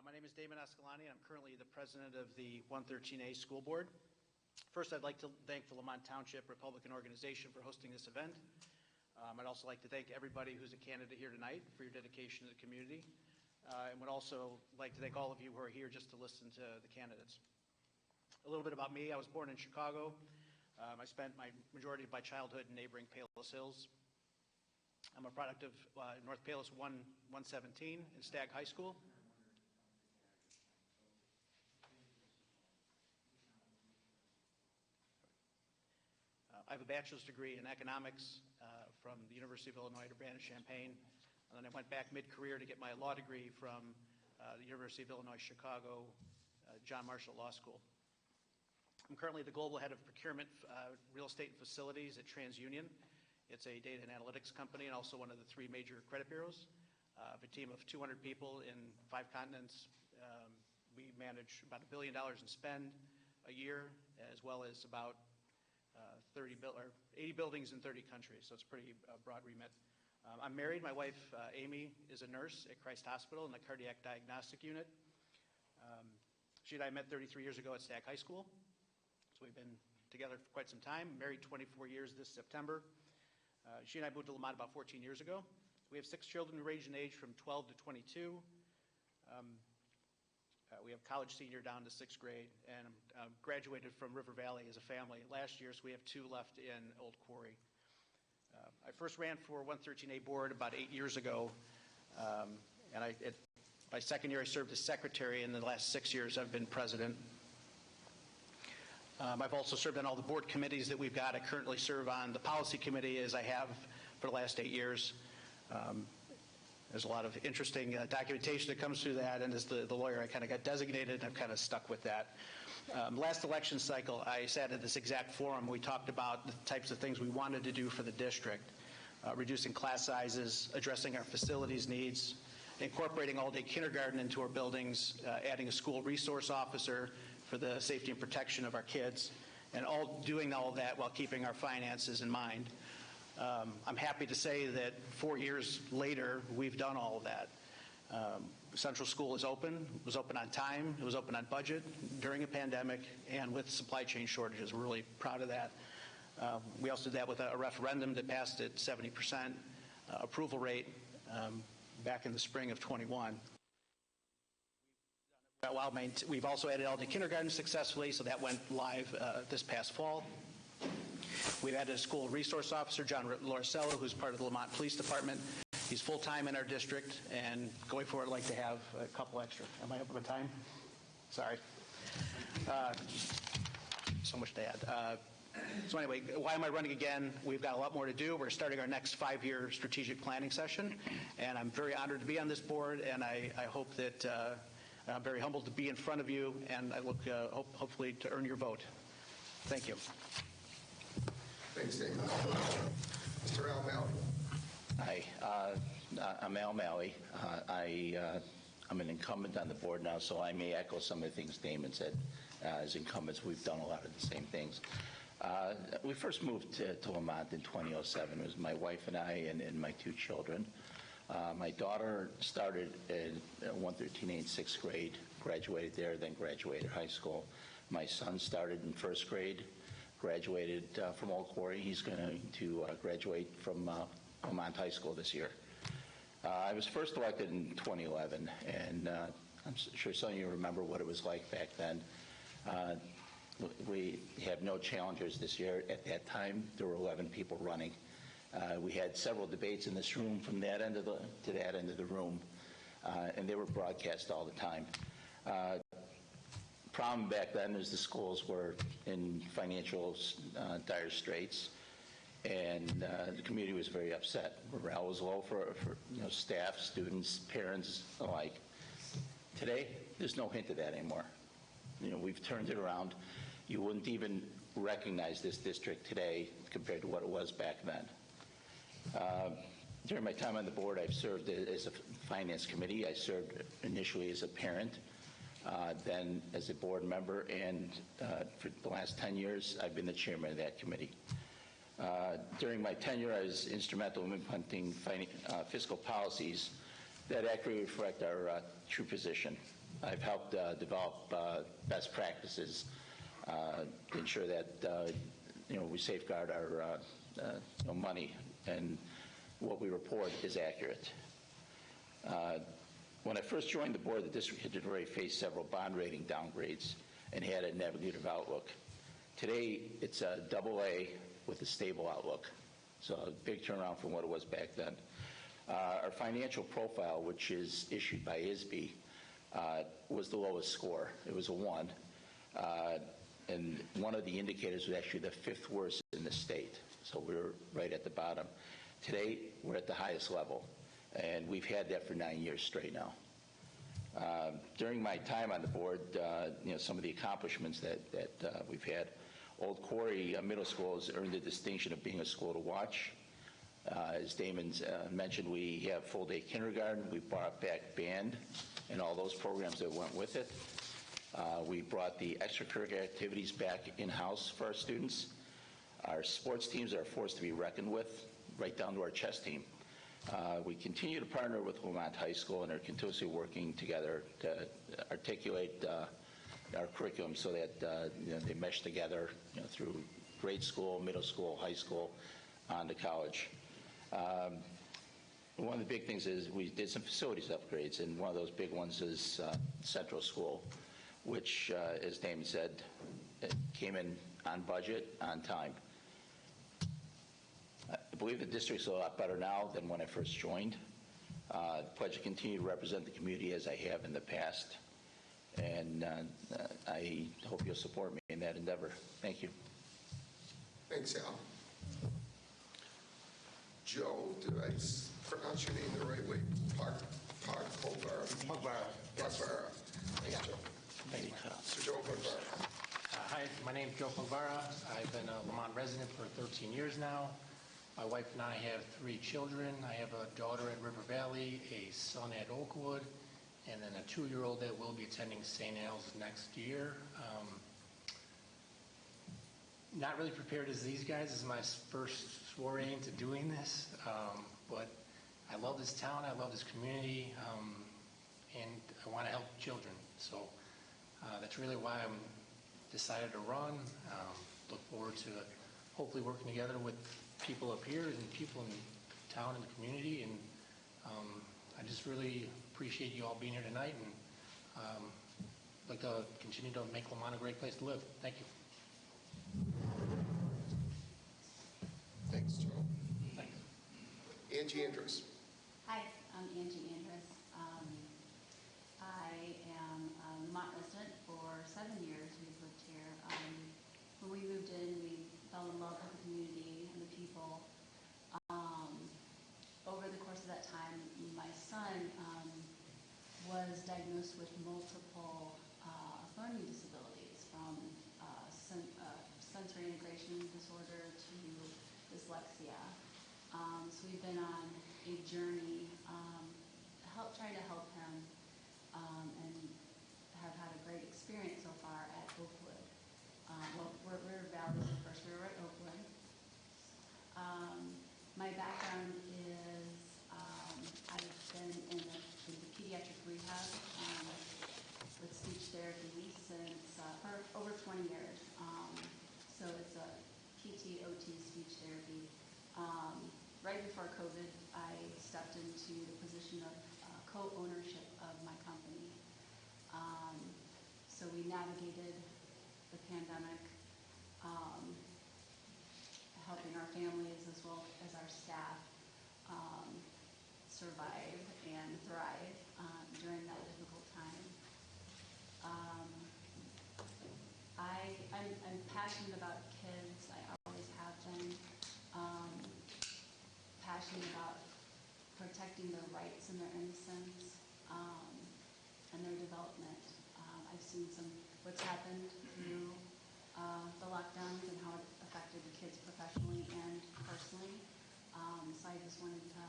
My name is Damon Escalani, and I'm currently the president of the 113A School Board. First, I'd like to thank the Lemont Township Republican Organization for hosting this event. I'd also like to thank everybody who's a candidate here tonight for your dedication to the community, and would also like to thank all of you who are here just to listen to the candidates. A little bit about me. I was born in Chicago. I spent my majority of my childhood in neighboring Palos Hills. I'm a product of North Palos 117 and Stagg High School. I have a bachelor's degree in economics from the University of Illinois at Urbana-Champaign, and then I went back mid-career to get my law degree from the University of Illinois Chicago John Marshall Law School. I'm currently the global head of procurement, real estate and facilities at TransUnion. It's a data and analytics company and also one of the 3 major credit bureaus. I have a team of 200 people in 5 continents. We manage about $1 billion in spend a year, as well as about 80 buildings in 30 countries, so it's a pretty broad remit. I'm married. My wife, Amy, is a nurse at Christ Hospital in the cardiac diagnostic unit. She and I met 33 years ago at Stagg High School, so we've been together for quite some time, married 24 years this September. She and I moved to Lemont about 14 years ago. We have 6 children who range in age from 12 to 22. We have college senior down to 6th grade, and graduated from River Valley as a family last year, so we have 2 left in Old Quarry. I first ran for 113A board about 8 years ago, and my second year I served as secretary, and the last 6 years I've been president. I've also served on all the board committees that we've got. I currently serve on the policy committee, as I have for the last 8 years. There's a lot of interesting documentation that comes through that, and as the lawyer, I kind of got designated, and I've kind of stuck with that. Last election cycle, I sat at this exact forum. We talked about the types of things we wanted to do for the district, reducing class sizes, addressing our facilities needs, incorporating all-day kindergarten into our buildings, adding a school resource officer for the safety and protection of our kids, and doing all of that while keeping our finances in mind. I'm happy to say that 4 years later, we've done all of that. Central School is open. It was open on time. It was open on budget during a pandemic and with supply chain shortages. We're really proud of that. We also did that with a referendum that passed at 70% approval rate back in the spring of 21. We've also added all-day kindergarten successfully, so that went live this past fall. We've added a school resource officer, John Loricello, who's part of the Lemont Police Department. He's full-time in our district, and going forward, I'd like to have a couple extra. Am I up on time? Sorry. So much to add. So anyway, why am I running again? We've got a lot more to do. We're starting our next 5-year strategic planning session, and I'm very honored to be on this board, and I hope that I'm very humbled to be in front of you, and I look hopefully to earn your vote. Thank you. Thanks, David. Mr. Al Malley. Hi, I'm Al Malley. I'm an incumbent on the board now, so I may echo some of the things Damon said. As incumbents, we've done a lot of the same things. We first moved to Lemont in 2007. It was my wife and I and my 2 children. My daughter started at 113A in 6th grade, graduated there, then graduated high school. My son started in 1st grade, graduated from Old Quarry. He's going to graduate from Lemont High School this year. I was first elected in 2011, and I'm sure some of you remember what it was like back then. We have no challengers this year. At that time, there were 11 people running. We had several debates in this room from that end to that end of the room, and they were broadcast all the time. Problem back then is the schools were in financial dire straits, and the community was very upset. Morale was low for staff, students, parents alike. Today, there's no hint of that anymore. We've turned it around. You wouldn't even recognize this district today compared to what it was back then. During my time on the board, I've served as a finance committee. I served initially as a parent, then as a board member, and for the last 10 years, I've been the chairman of that committee. During my tenure, I was instrumental in implementing fiscal policies that accurately reflect our true position. I've helped develop best practices to ensure that we safeguard our money and what we report is accurate. When I first joined the board, the district had already faced several bond rating downgrades and had a negative outlook. Today, it's a AA with a stable outlook, so a big turnaround from what it was back then. Our financial profile, which is issued by ISB, was the lowest score. It was a 1. And one of the indicators was actually the 5th worst in the state. So we were right at the bottom. Today, we're at the highest level, and we've had that for 9 years straight now. During my time on the board, some of the accomplishments that we've had, Old Quarry Middle School has earned the distinction of being a school to watch. As Damon mentioned, we have full-day kindergarten. We brought back band and all those programs that went with it. We brought the extracurricular activities back in-house for our students. Our sports teams are a force to be reckoned with, right down to our chess team. We continue to partner with Lemont High School and are continuously working together to articulate our curriculum so that they mesh together through grade school, middle school, high school, on to college. One of the big things is we did some facilities upgrades, and one of those big ones is Central School, which, as Damon said, came in on budget, on time. I believe the district's a lot better now than when I first joined. I pledge to continue to represent the community as I have in the past, and I hope you'll support me in that endeavor. Thank you. Thanks, Al. Joe, did I pronounce your name the right way? Pogvara. Pogvara. Thanks, Joe. Mr. Joe Pogvara. Hi, my name is Joe Pogvara. I've been a Lemont resident for 13 years now. My wife and I have 3 children. I have a daughter at River Valley, a son at Oakwood, and then a 2-year-old that will be attending St. Al's next year. Not really prepared as these guys. This is my first foray into doing this, but I love this town, I love this community, and I want to help children. So that's really why I'm decided to run. Look forward to hopefully working together with people up here and people in the town and the community, and I just really appreciate you all being here tonight, and like to continue to make Lemont a great place to live. Thank you. Thanks, Joe. Thanks. Angie Andrews. Hi, I'm Angie Andrus. I am a Lemont resident for 7 years. We've lived here. When we moved in, we fell in love with the community and the people. Over the course of that time, my son was diagnosed with multiple learning disabilities, from sensory integration disorder to dyslexia. So we've been on a journey trying to help him, and have had a great experience so far at Oakwood. We're at River Valley first. We were at Oakwood. My background is I've been in the pediatric rehab with speech therapy since for over 20 years. So it's a PT, OT, speech therapy. Right before COVID, I stepped into the position of co-ownership of my company. So we navigated the pandemic, helping our families as well as our staff survive and thrive during that difficult time. I'm passionate about kids. I always have been. Passionate about protecting their rights and their innocence, and their development. I've seen what's happened through the lockdowns and how it affected the kids professionally and personally. So I just wanted to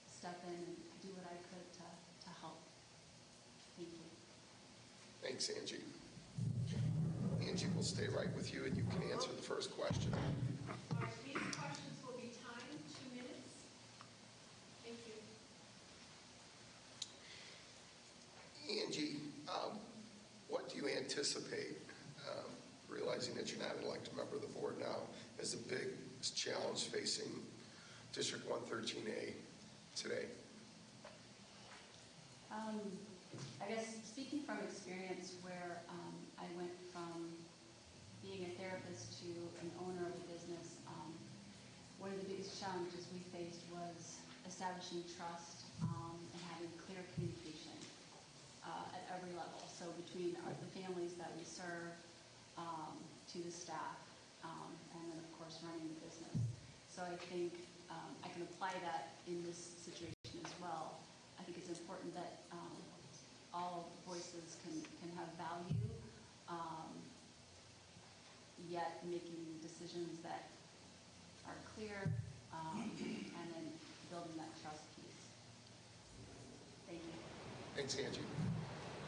step in and do what I could to help. Thank you. Thanks, Angie. Angie will stay right with you, and you can answer the first question. These questions will be timed 2 minutes. Thank you. Angie, anticipate, realizing that you're not an elected member of the board now, as the big challenge facing District 113A today? I guess speaking from experience where I went from being a therapist to an owner of a business, one of the biggest challenges we faced was establishing trust and having clear communication at every level. So between the families that we serve, to the staff, and then of course running the business. So I think I can apply that in this situation as well. I think it's important that all voices can have value, yet making decisions that are clear, and then building that trust piece. Thank you. Thanks, Angie.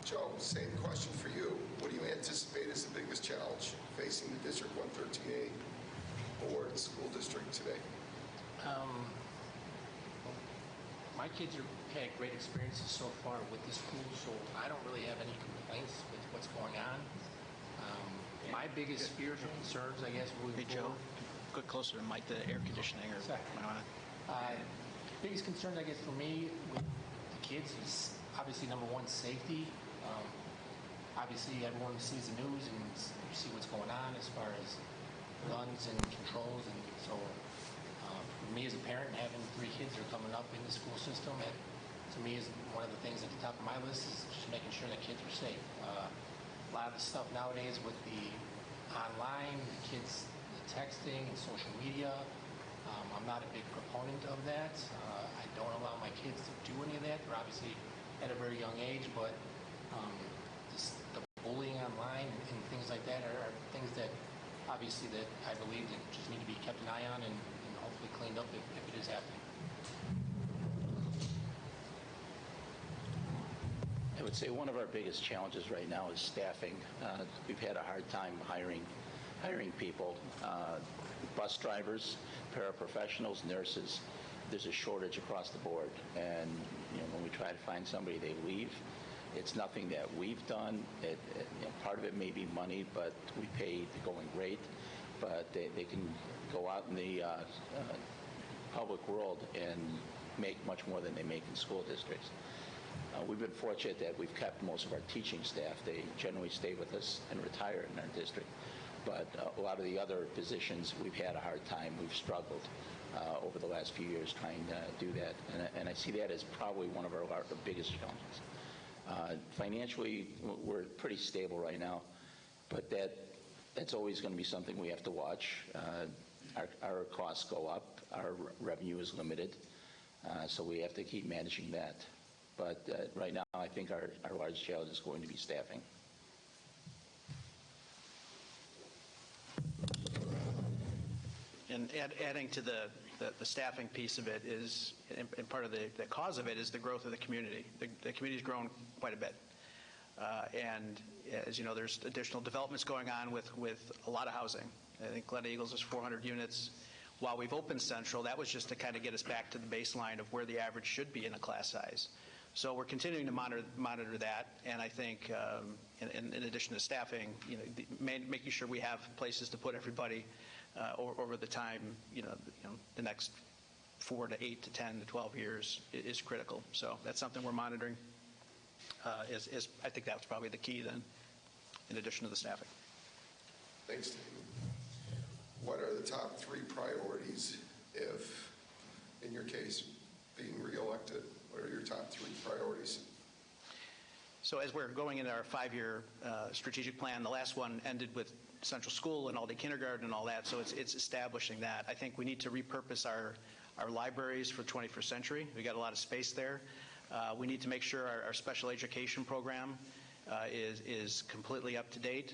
Joe, same question for you. What do you anticipate is the biggest challenge facing the District 113A board school district today? My kids have had great experiences so far with the school, so I don't really have any complaints with what's going on. My biggest fears or concerns, I guess, moving Hey, Joe, forward. get closer to Mike, the air conditioning. Or Sorry. Biggest concern, I guess, for me with the kids is obviously number one, safety. Obviously, everyone sees the news and you see what's going on as far as guns and controls, and so for me as a parent, having 3 kids that are coming up in the school system, that to me is one of the things at the top of my list is just making sure that kids are safe. A lot of the stuff nowadays with the online, the kids, the texting and social media, I'm not a big proponent of that. I don't allow my kids to do any of that. They're obviously at a very young age, but the bullying online and things like that are things that obviously that I believe that just need to be kept an eye on and hopefully cleaned up if it is happening. I would say one of our biggest challenges right now is staffing. We've had a hard time hiring people, bus drivers, paraprofessionals, nurses. There's a shortage across the board, and when we try to find somebody, they leave. It's nothing that we've done. Part of it may be money, but we pay the going rate. But they can go out in the public world and make much more than they make in school districts. We've been fortunate that we've kept most of our teaching staff. They generally stay with us and retire in our district. But a lot of the other positions, we've had a hard time. We've struggled over the last few years trying to do that. And I see that as probably one of our biggest challenges. Financially, we're pretty stable right now, but that's always going to be something we have to watch. Our costs go up. Our revenue is limited, so we have to keep managing that. But right now, I think our large challenge is going to be staffing. And adding to the staffing piece of it is, and part of the cause of it is the growth of the community. The community's grown quite a bit. And as you know, there's additional developments going on with a lot of housing. I think Glen Eagles is 400 units. While we've opened Central, that was just to kind of get us back to the baseline of where the average should be in a class size. So we're continuing to monitor that, and I think in addition to staffing, making sure we have places to put everybody over the time, the next 4 to 8 to 10 to 12 years is critical. So that's something we're monitoring. I think that's probably the key then, in addition to the staffing. Thanks, David. What are the top 3 priorities if, in your case, being reelected? What are your top 3 priorities? So as we're going into our 5-year strategic plan, the last one ended with Central School and all-day kindergarten and all that, so it's establishing that. I think we need to repurpose our libraries for the 21st century. We got a lot of space there. We need to make sure our special education program is completely up to date.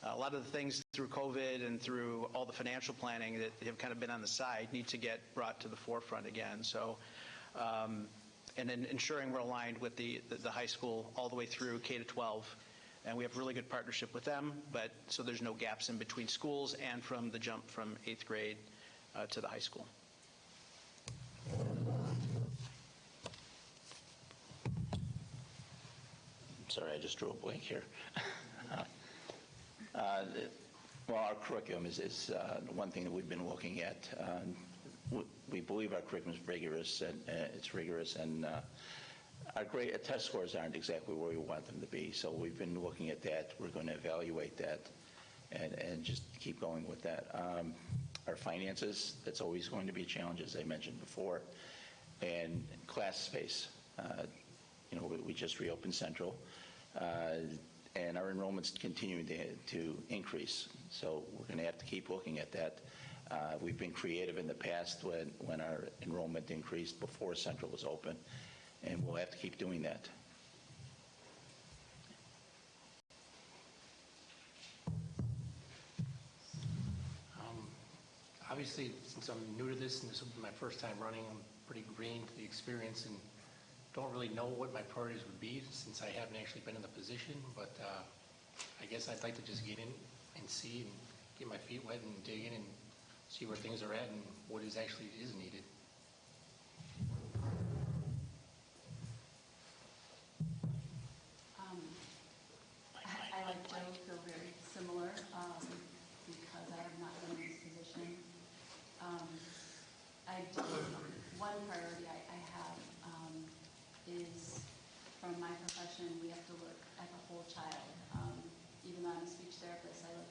A lot of the things through COVID and through all the financial planning that have kind of been on the side need to get brought to the forefront again. So, and then ensuring we're aligned with the high school all the way through K to 12. And we have a really good partnership with them, but so there's no gaps in between schools and from the jump from 8th grade to the high school. Sorry, I just drew a blank here. Well, our curriculum is one thing that we've been looking at. We believe our curriculum is rigorous, and it's rigorous, and our grade test scores aren't exactly where we want them to be. So we've been looking at that. We're going to evaluate that, and just keep going with that. Our finances, that's always going to be a challenge, as I mentioned before, and class space. We just reopened Central, and our enrollment's continuing to increase. So we're going to have to keep looking at that. We've been creative in the past when our enrollment increased before Central was open, and we'll have to keep doing that. Obviously, since I'm new to this and this will be my first time running, I'm pretty green to the experience and don't really know what my priorities would be since I haven't actually been in the position, but I guess I'd like to just get in and see and get my feet wet and dig in and see where things are at and what actually is needed. I like Joe, feel very similar because I have not been in this position. One priority I have is from my profession, we have to look at the whole child. Even though I'm a speech therapist, I look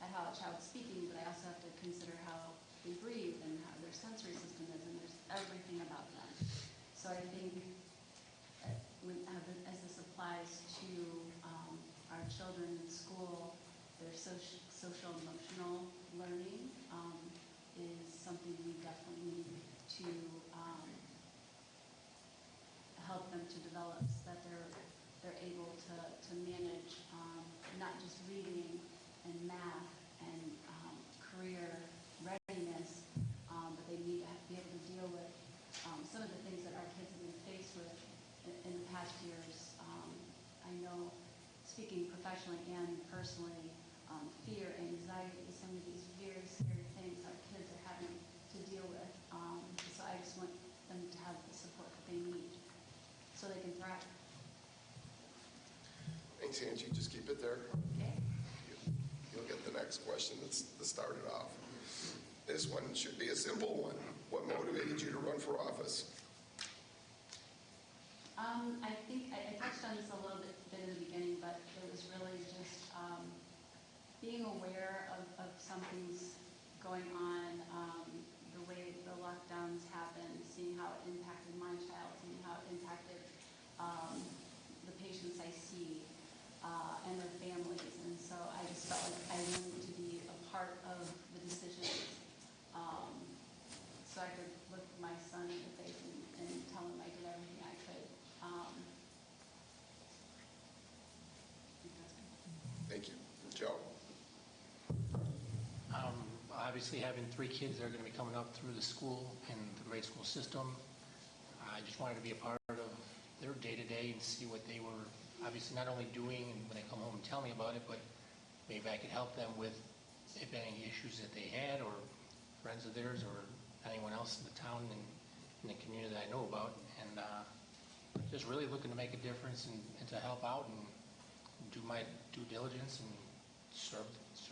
at how a child's speaking, but I also have to consider how they breathe and how their sensory system is, and there's everything about them. So I think as this applies to our children in school, their social emotional learning is something we definitely need to help them to develop so that they're able to manage not just reading and math and career readiness, but they need to be able to deal with some of the things that our kids have been faced with in the past years. I know, speaking professionally and personally, fear, anxiety, some of these very scary things our kids are having to deal with. So I just want them to have the support that they need so they can thrive. Thanks, Angie. Just keep it there. Okay. You'll get the next question that started off. This one should be a simple one. What motivated you to run for office? I think I touched on this a little bit in the beginning, but it was really just being aware of something's going on, the way the lockdowns happened, seeing how it impacted my child, seeing how it impacted the patients I see and their families. And so I just felt like I wanted to be a part of the decisions so I could look my son in the face and tell him I did everything I could. Thank you. Joe? Obviously, having 3 kids that are going to be coming up through the school and the grade school system, I just wanted to be a part of their day-to-day and see what they were obviously not only doing and when they come home and tell me about it, but maybe I could help them with if any issues that they had or friends of theirs or anyone else in the town and in the community that I know about. And just really looking to make a difference and to help out and do my due diligence and serve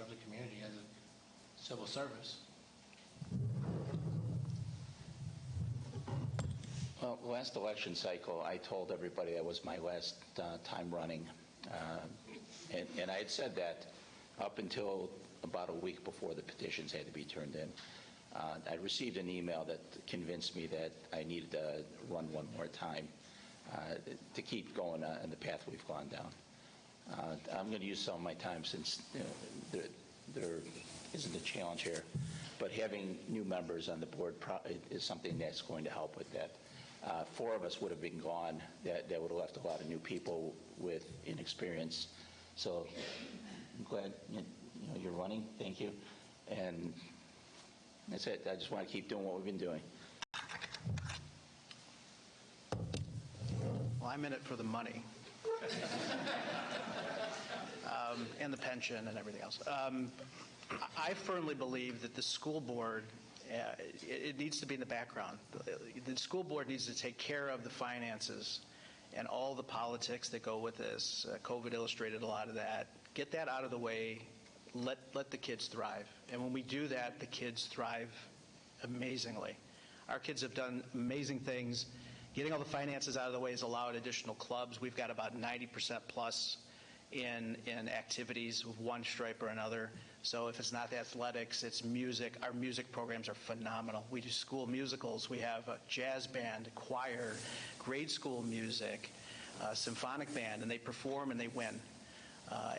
the community as a civil service. Well, last election cycle, I told everybody that was my last time running. And I had said that up until about a week before the petitions had to be turned in. I received an email that convinced me that I needed to run one more time to keep going on the path we've gone down. I'm going to use some of my time since there isn't a challenge here, but having new members on the board is something that's going to help with that. 4 of us would have been gone. That would have left a lot of new people with inexperience. So I'm glad you're running. Thank you. And that's it. I just want to keep doing what we've been doing. Well, I'm in it for the money. And the pension and everything else. I firmly believe that the school board, it needs to be in the background. The school board needs to take care of the finances and all the politics that go with this. COVID illustrated a lot of that. Get that out of the way let the kids thrive. And when we do that, the kids thrive amazingly. Our kids have done amazing things. Getting all the finances out of the way has allowed additional clubs. We've got about 90% plus in activities with one stripe or another. So if it's not athletics, it's music. Our music programs are phenomenal. We do school musicals. We have a jazz band, choir, grade school music, symphonic band, and they perform and they win.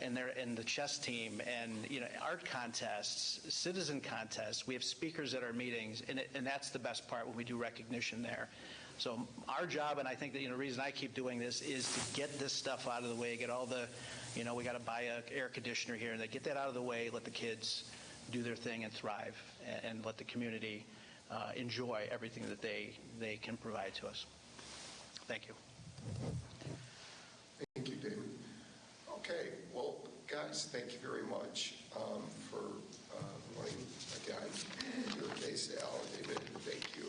And they're in the chess team, and art contests, citizen contests. We have speakers at our meetings, and that's the best part when we do recognition there. So our job, and I think that the reason I keep doing this is to get this stuff out of the way, get all the, we got to buy an air conditioner here, and they get that out of the way, let the kids do their thing and thrive, and let the community enjoy everything that they can provide to us. Thank you. Thank you, David. Okay, well, guys, thank you very much for running again. Your case, Al, David, thank you.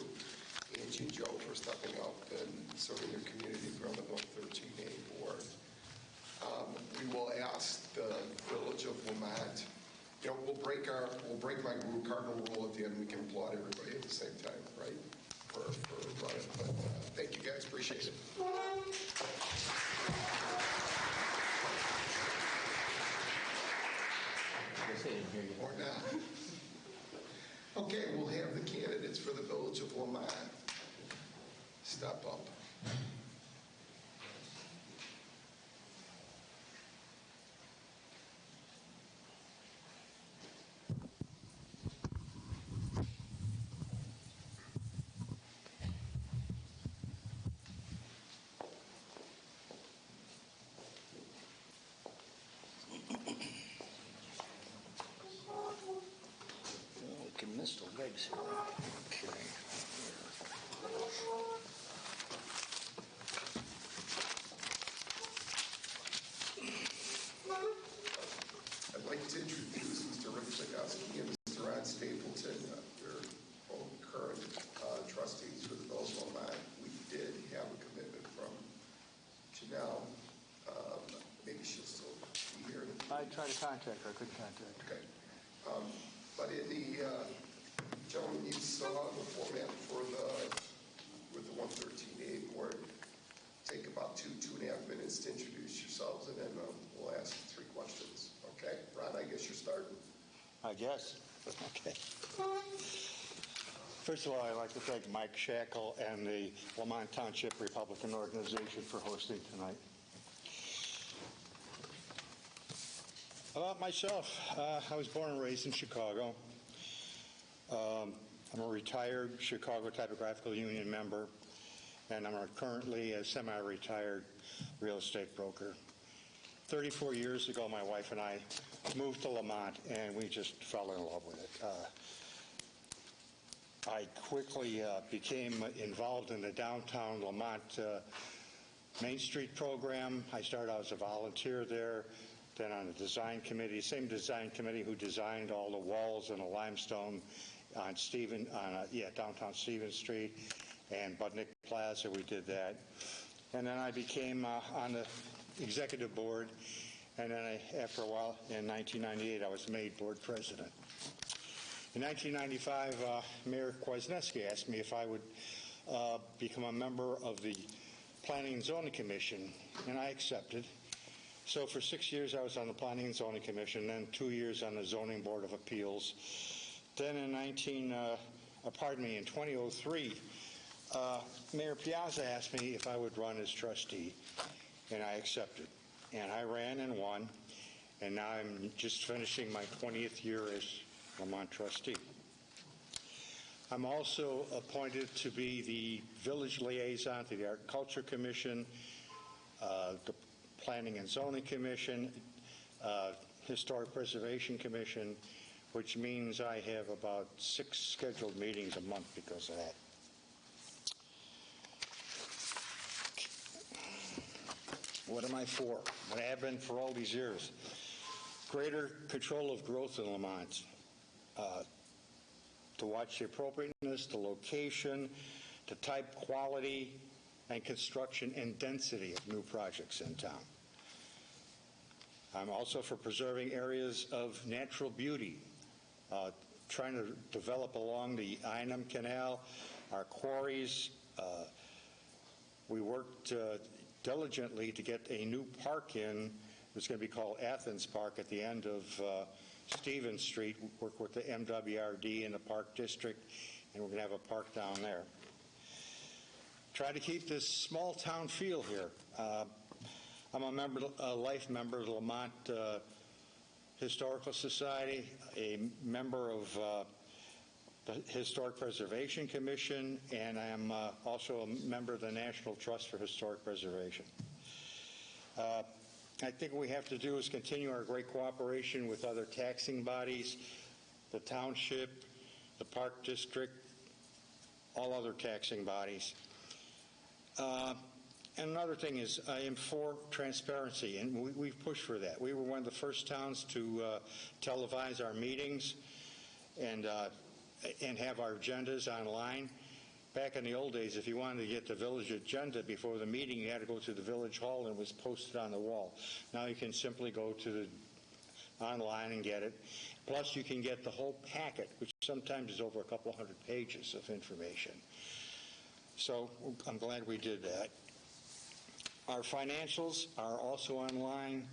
Angie and Joe for stepping up and serving your community from the 13A board. We will ask the Village of Lemont. We'll break my cardinal rule at the end. We can applaud everybody at the same time, right? For running. But thank you, guys. Appreciate it. Or not. Okay, we'll have the candidates for the Village of Lemont step up. We can miss the legs here. Okay. I'd like to introduce Mr. Rick Zagowski and Mr. Ron Stapleton, your own current trustees for the Village of Lemont. We did have a commitment from Janelle. Maybe she'll still be here. I tried to contact her. I couldn't contact her. Okay. But in the, gentlemen, you saw the format for with the 113A board. Take about 2.5 minutes to introduce yourselves, and then we'll ask 3 questions. Okay? Ron, I guess you're starting. I guess. Okay. First of all, I'd like to thank Mike Shackle and the Lemont Township Republican Organization for hosting tonight. About myself, I was born and raised in Chicago. I'm a retired Chicago Typographical Union member, and I'm currently a semi-retired real estate broker. 34 years ago, my wife and I moved to Lemont, and we just fell in love with it. I quickly became involved in the downtown Lemont Main Street program. I started out as a volunteer there, then on the design committee, same design committee who designed all the walls and the limestone on downtown Stevens Street and Budnick Plaza. We did that. And then I became on the executive board, and then after a while, in 1998, I was made board president. In 1995, Mayor Kwasniewski asked me if I would become a member of the Planning and Zoning Commission, and I accepted. So for 6 years, I was on the Planning and Zoning Commission, then 2 years on the Zoning Board of Appeals. Then in 2003, Mayor Piazza asked me if I would run as trustee, and I accepted. And I ran and won, and now I'm just finishing my 20th year as Lemont trustee. I'm also appointed to be the village liaison to the Art and Culture Commission, the Planning and Zoning Commission, Historic Preservation Commission, which means I have about 6 scheduled meetings a month because of that. What am I for? What I have been for all these years. Greater control of growth in Lemont. To watch the appropriateness, the location, the type, quality, and construction and density of new projects in town. I'm also for preserving areas of natural beauty, trying to develop along the Ingham Canal, our quarries. We worked diligently to get a new park in. It's going to be called Athens Park at the end of Stevens Street. Work with the MWRD and the Park District, and we're going to have a park down there. Try to keep this small town feel here. I'm a life member of the Lemont Historical Society, a member of the Historic Preservation Commission, and I am also a member of the National Trust for Historic Preservation. I think what we have to do is continue our great cooperation with other taxing bodies, the township, the park district, all other taxing bodies. And another thing is I am for transparency, and we've pushed for that. We were one of the first towns to televise our meetings and have our agendas online. Back in the old days, if you wanted to get the village agenda before the meeting, you had to go to the village hall and it was posted on the wall. Now you can simply go to the online and get it. Plus you can get the whole packet, which sometimes is over a couple hundred pages of information. So I'm glad we did that. Our financials are also online.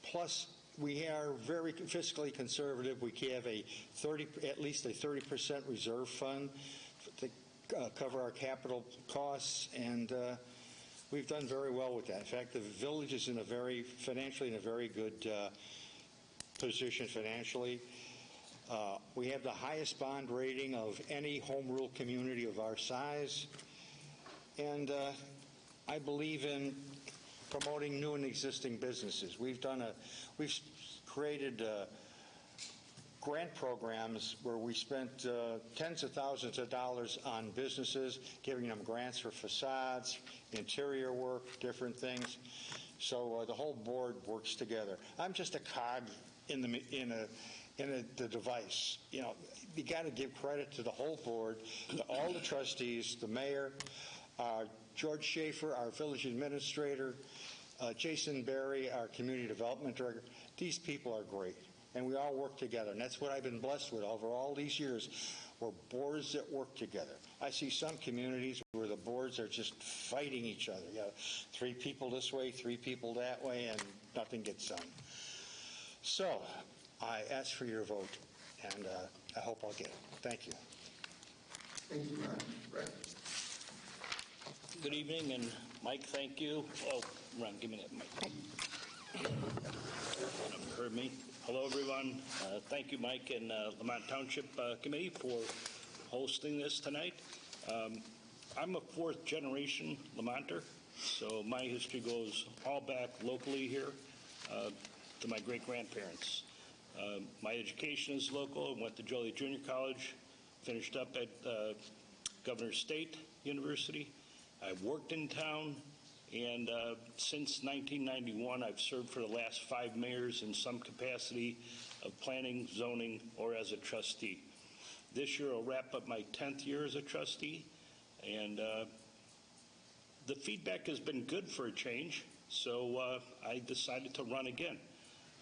Plus, we are very fiscally conservative. We have at least a 30% reserve fund to cover our capital costs, and we've done very well with that. In fact, the village is financially in a very good position financially. We have the highest bond rating of any home rule community of our size, and I believe in promoting new and existing businesses. We've created grant programs where we spent tens of thousands of dollars on businesses, giving them grants for facades, interior work, different things. So the whole board works together. I'm just a cog in the device. You know, you got to give credit to the whole board, to all the trustees, the mayor, George Schaefer, our village administrator, Jason Berry, our community development director. These people are great, and we all work together, and that's what I've been blessed with over all these years. We're boards that work together. I see some communities where the boards are just fighting each other. You know, 3 people this way, 3 people that way, and nothing gets done. So I ask for your vote, and I hope I'll get it. Thank you. Thank you, Ron. Brett? Good evening, and Mike, thank you. Oh, Ron, give me that mic. Heard me. Hello, everyone. Thank you, Mike, and Lemont Township Committee for hosting this tonight. I'm a 4th generation Lemonter, so my history goes all back locally here to my great-grandparents. My education is local. I went to Joliet Junior College, finished up at Governor State University. I've worked in town, and since 1991, I've served for the last 5 mayors in some capacity of planning, zoning, or as a trustee. This year, I'll wrap up my 10th year as a trustee, and the feedback has been good for a change, so I decided to run again.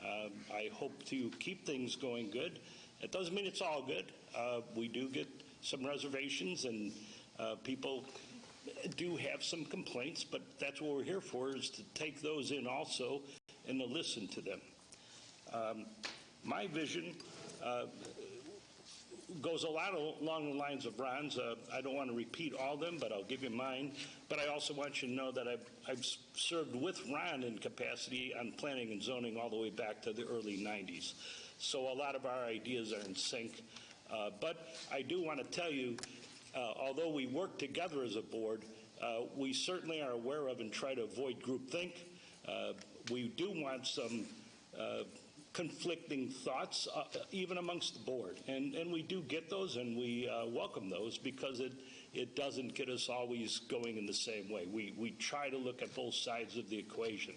I hope to keep things going good. It doesn't mean it's all good. We do get some reservations, and people do have some complaints, but that's what we're here for, is to take those in also and to listen to them. My vision goes a lot along the lines of Ron's. I don't want to repeat all of them, but I'll give you mine. But I also want you to know that I've served with Ron in capacity on planning and zoning all the way back to the early 90s. So a lot of our ideas are in sync. But I do want to tell you, although we work together as a board, we certainly are aware of and try to avoid groupthink. We do want some conflicting thoughts, even amongst the board. And we do get those, and we welcome those, because it doesn't get us always going in the same way. We try to look at both sides of the equation.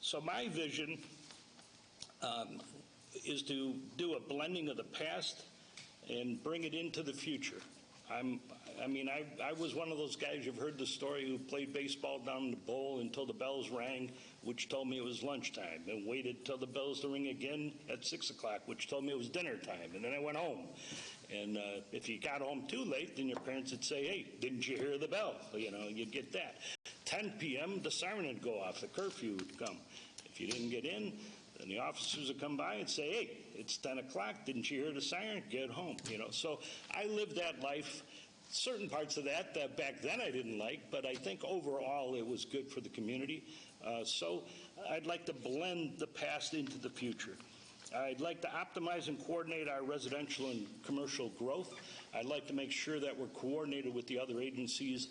So my vision is to do a blending of the past and bring it into the future. I was one of those guys, you've heard the story, who played baseball down in the bowl until the bells rang, which told me it was lunchtime, and waited till the bells to ring again at 6 o'clock, which told me it was dinner time, and then I went home. And if you got home too late, then your parents would say, hey, didn't you hear the bell? You'd get that. 10 p.m., the siren would go off, the curfew would come. If you didn't get in, then the officers would come by and say, hey, it's 10 o'clock, didn't you hear the siren? Get home. So I lived that life. Certain parts of that back then I didn't like, but I think overall it was good for the community. So I'd like to blend the past into the future. I'd like to optimize and coordinate our residential and commercial growth. I'd like to make sure that we're coordinated with the other agencies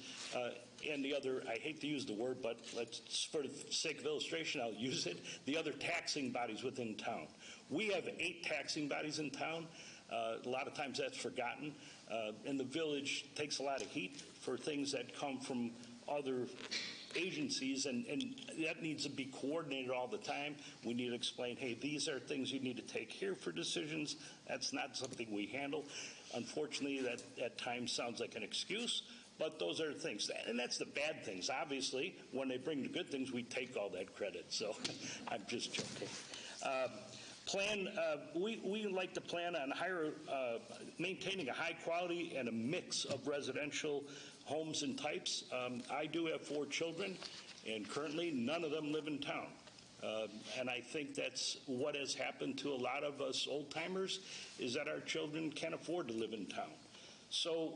and the other, I hate to use the word, but for the sake of illustration, I'll use it, the other taxing bodies within town. We have 8 taxing bodies in town. A lot of times that's forgotten. And the village takes a lot of heat for things that come from other agencies, and that needs to be coordinated all the time. We need to explain, hey, these are things you need to take here for decisions. That's not something we handle. Unfortunately, that at times sounds like an excuse, but those are things. And that's the bad things. Obviously, when they bring the good things, we take all that credit. So I'm just joking. We like to plan on maintaining a high quality and a mix of residential homes and types. I do have 4 children, and currently none of them live in town. And I think that's what has happened to a lot of us old-timers, is that our children can't afford to live in town. So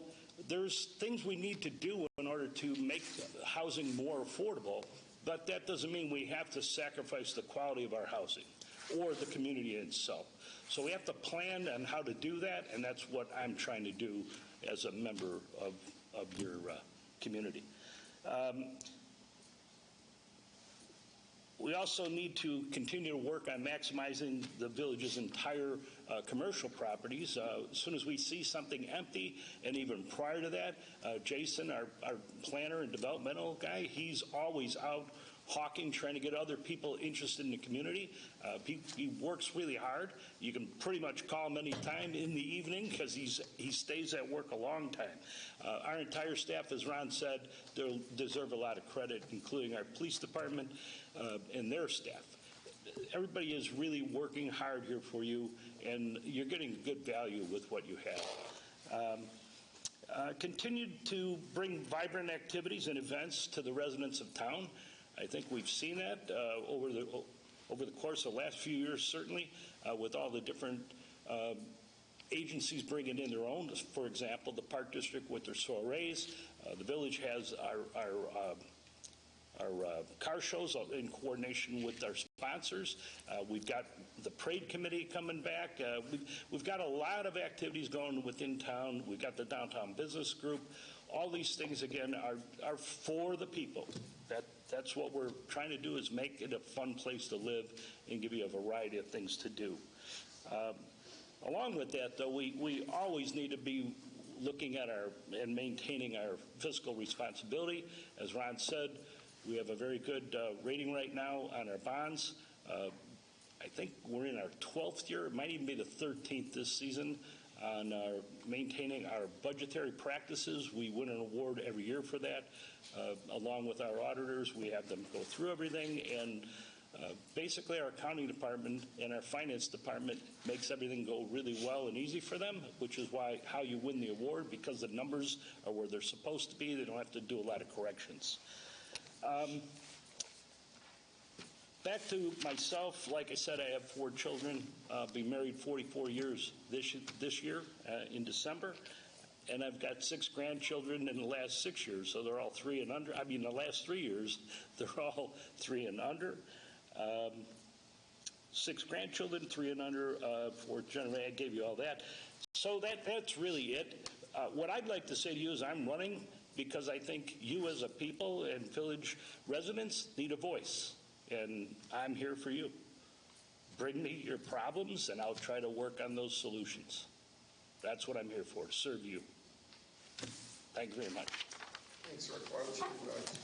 there's things we need to do in order to make housing more affordable, but that doesn't mean we have to sacrifice the quality of our housing or the community itself. So we have to plan on how to do that, and that's what I'm trying to do as a member of your community. We also need to continue to work on maximizing the village's entire commercial properties. As soon as we see something empty, and even prior to that, Jason, our planner and developmental guy, he's always out hawking, trying to get other people interested in the community. He works really hard. You can pretty much call him any time in the evening because he stays at work a long time. Our entire staff, as Ron said, deserve a lot of credit, including our police department and their staff. Everybody is really working hard here for you, and you're getting good value with what you have. Continue to bring vibrant activities and events to the residents of town. I think we've seen that over the course of the last few years, certainly, with all the different agencies bringing in their own. For example, the Park District with their soirees. The village has our car shows in coordination with our sponsors. We've got the parade committee coming back. We've got a lot of activities going within town. We've got the downtown business group. All these things, again, are for the people. That's what we're trying to do, is make it a fun place to live and give you a variety of things to do. Along with that, though, we always need to be looking at and maintaining our fiscal responsibility. As Ron said, we have a very good rating right now on our bonds. I think we're in our 12th year. It might even be the 13th this season on maintaining our budgetary practices. We win an award every year for that. Along with our auditors, we have them go through everything, and basically our accounting department and our finance department makes everything go really well and easy for them, which is how you win the award, because the numbers are where they're supposed to be. They don't have to do a lot of corrections. Back to myself, like I said, I have 4 children. Been married 44 years this year in December, and I've got 6 grandchildren in the last 6 years, so they're all 3 and under. I mean, the last 3 years, they're all 3 and under. 6 grandchildren, 3 and under, 4 generations. I gave you all that. So that's really it. What I'd like to say to you is I'm running because I think you as a people and village residents need a voice. And I'm here for you. Bring me your problems, and I'll try to work on those solutions. That's what I'm here for, to serve you. Thank you very much. Thanks, Rick. Why don't you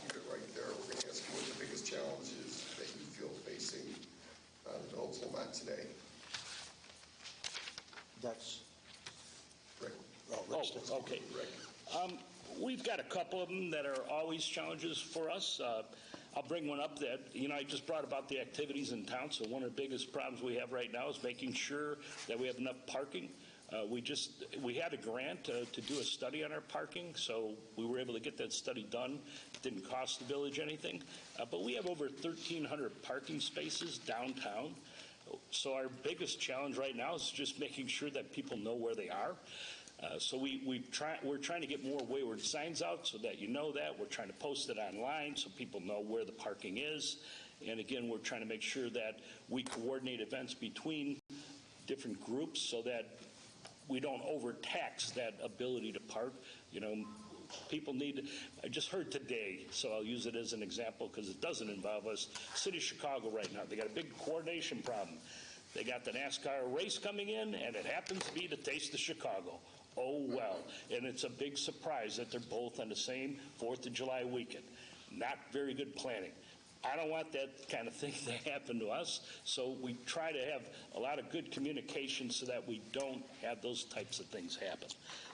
keep it right there? We're going to ask you what the biggest challenges that you feel facing the village of Lemont today. That's Rick. Rick. Oh, Okay. We've got a couple of them that are always challenges for us. I'll bring one up that, I just brought about the activities in town, so one of the biggest problems we have right now is making sure that we have enough parking. We had a grant to do a study on our parking, so we were able to get that study done. It didn't cost the village anything, but we have over 1,300 parking spaces downtown. So our biggest challenge right now is just making sure that people know where they are. So we're trying to get more wayward signs out so that you know that. We're trying to post it online so people know where the parking is. And again, we're trying to make sure that we coordinate events between different groups so that we don't overtax that ability to park. People need, I just heard today, so I'll use it as an example because it doesn't involve us. City of Chicago right now, they got a big coordination problem. They got the NASCAR race coming in, and it happens to be the Taste of Chicago. Oh, well. And it's a big surprise that they're both on the same 4th of July weekend. Not very good planning. I don't want that kind of thing to happen to us, so we try to have a lot of good communication so that we don't have those types of things happen.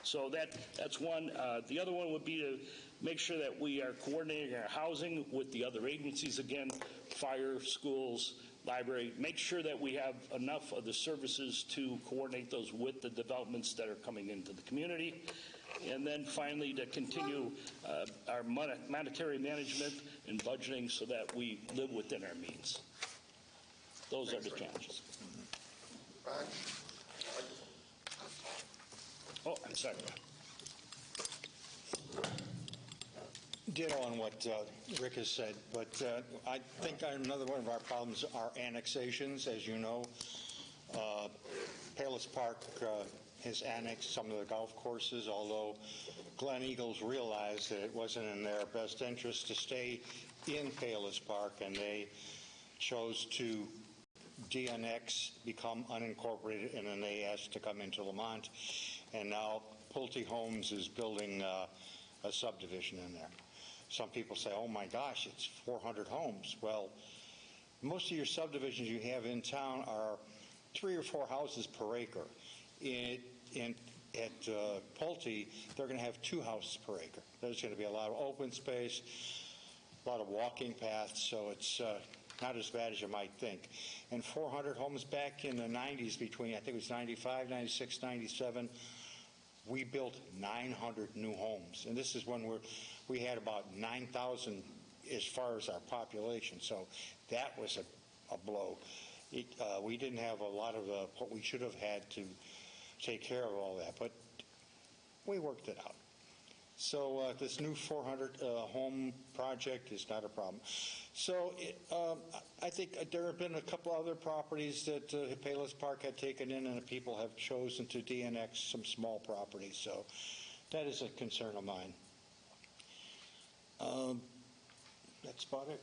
So that's one. The other one would be to make sure that we are coordinating our housing with the other agencies again, fire, schools, library. Make sure that we have enough of the services to coordinate those with the developments that are coming into the community. And then finally, to continue our monetary management and budgeting so that we live within our means. Those are the challenges. Ron? Oh, I'm sorry. Ditto on what Rick has said, but I think another one of our problems are annexations. As you know, Palos Park has annexed some of the golf courses, although Glen Eagles realized that it wasn't in their best interest to stay in Palos Park, and they chose to de-annex, become unincorporated, and then they asked to come into Lemont. And now Pulte Homes is building a subdivision in there. Some people say, oh my gosh, it's 400 homes. Well, most of your subdivisions you have in town are 3 or 4 houses per acre. At Pulte, they're going to have 2 houses per acre. There's going to be a lot of open space, a lot of walking paths, so it's not as bad as you might think. And 400 homes back in the 90s, between, I think it was 95, 96, 97, we built 900 new homes. And this is when we had about 9,000 as far as our population. So that was a blow. We didn't have a lot of what we should have had to take care of all that, but we worked it out. So this new 400 home project is not a problem. So I think there have been a couple other properties that Palos Park had taken in, and people have chosen to de-annex some small properties. So that is a concern of mine. That's about it.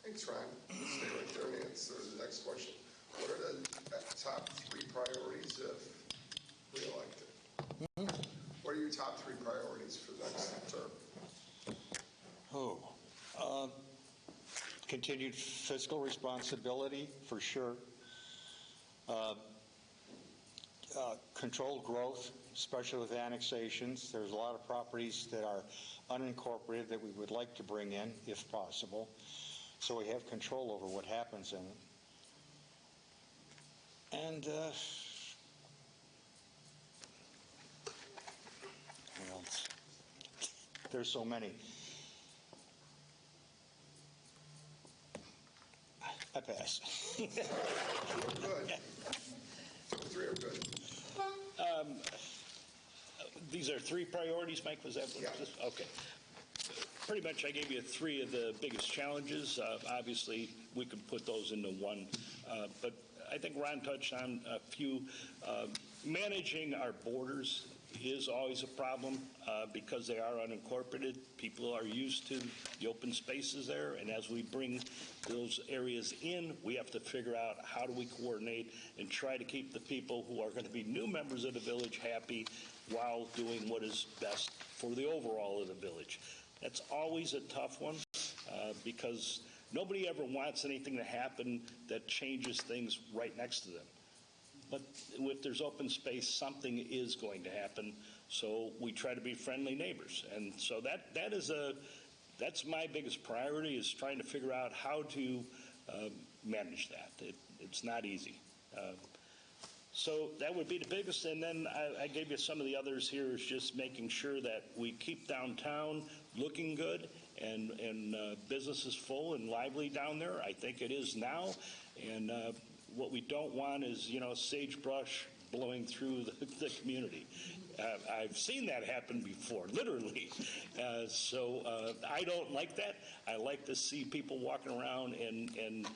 Thanks, Ron. Stay right there and answer the next question. What are the top 3 priorities if reelected? What are your top 3 priorities for the next term? Continued fiscal responsibility, for sure. Controlled growth, especially with annexations. There's a lot of properties that are unincorporated that we would like to bring in, if possible, so we have control over what happens in it. And what else? There's so many. I pass. Good. 3 are good. These are 3 priorities, Mike, was that what Yeah. it was? Okay. Pretty much I gave you 3 of the biggest challenges. Obviously, we could put those into one. But I think Ron touched on a few. Managing our borders is always a problem because they are unincorporated. People are used to the open spaces there, and as we bring those areas in, we have to figure out how do we coordinate and try to keep the people who are going to be new members of the village happy while doing what is best for the overall of the village. That's always a tough one because nobody ever wants anything to happen that changes things right next to them. But if there's open space, something is going to happen. So we try to be friendly neighbors. And so that's my biggest priority, is trying to figure out how to manage that. It's not easy. So that would be the biggest. And then I gave you some of the others here, is just making sure that we keep downtown looking good and business is full and lively down there. I think it is now. And what we don't want is, sagebrush blowing through the community. I've seen that happen before, literally. So I don't like that. I like to see people walking around in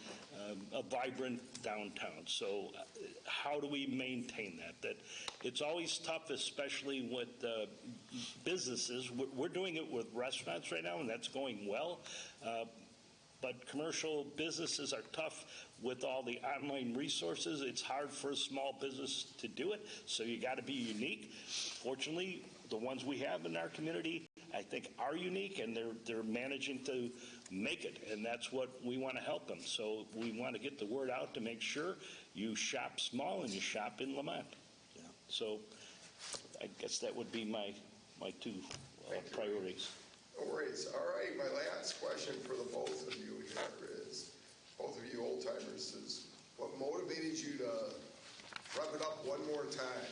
a vibrant downtown. So how do we maintain that? That it's always tough, especially with businesses. We're doing it with restaurants right now, and that's going well. But commercial businesses are tough with all the online resources. It's hard for a small business to do it, so you got to be unique. Fortunately, the ones we have in our community, I think, are unique, and they're managing to make it, and that's what we want to help them. So we want to get the word out to make sure you shop small and you shop in Lemont. Yeah. So I guess that would be my two priorities. No worries. All right, my last question for the both of you here is, both of you old timers, is what motivated you to rev it up one more time?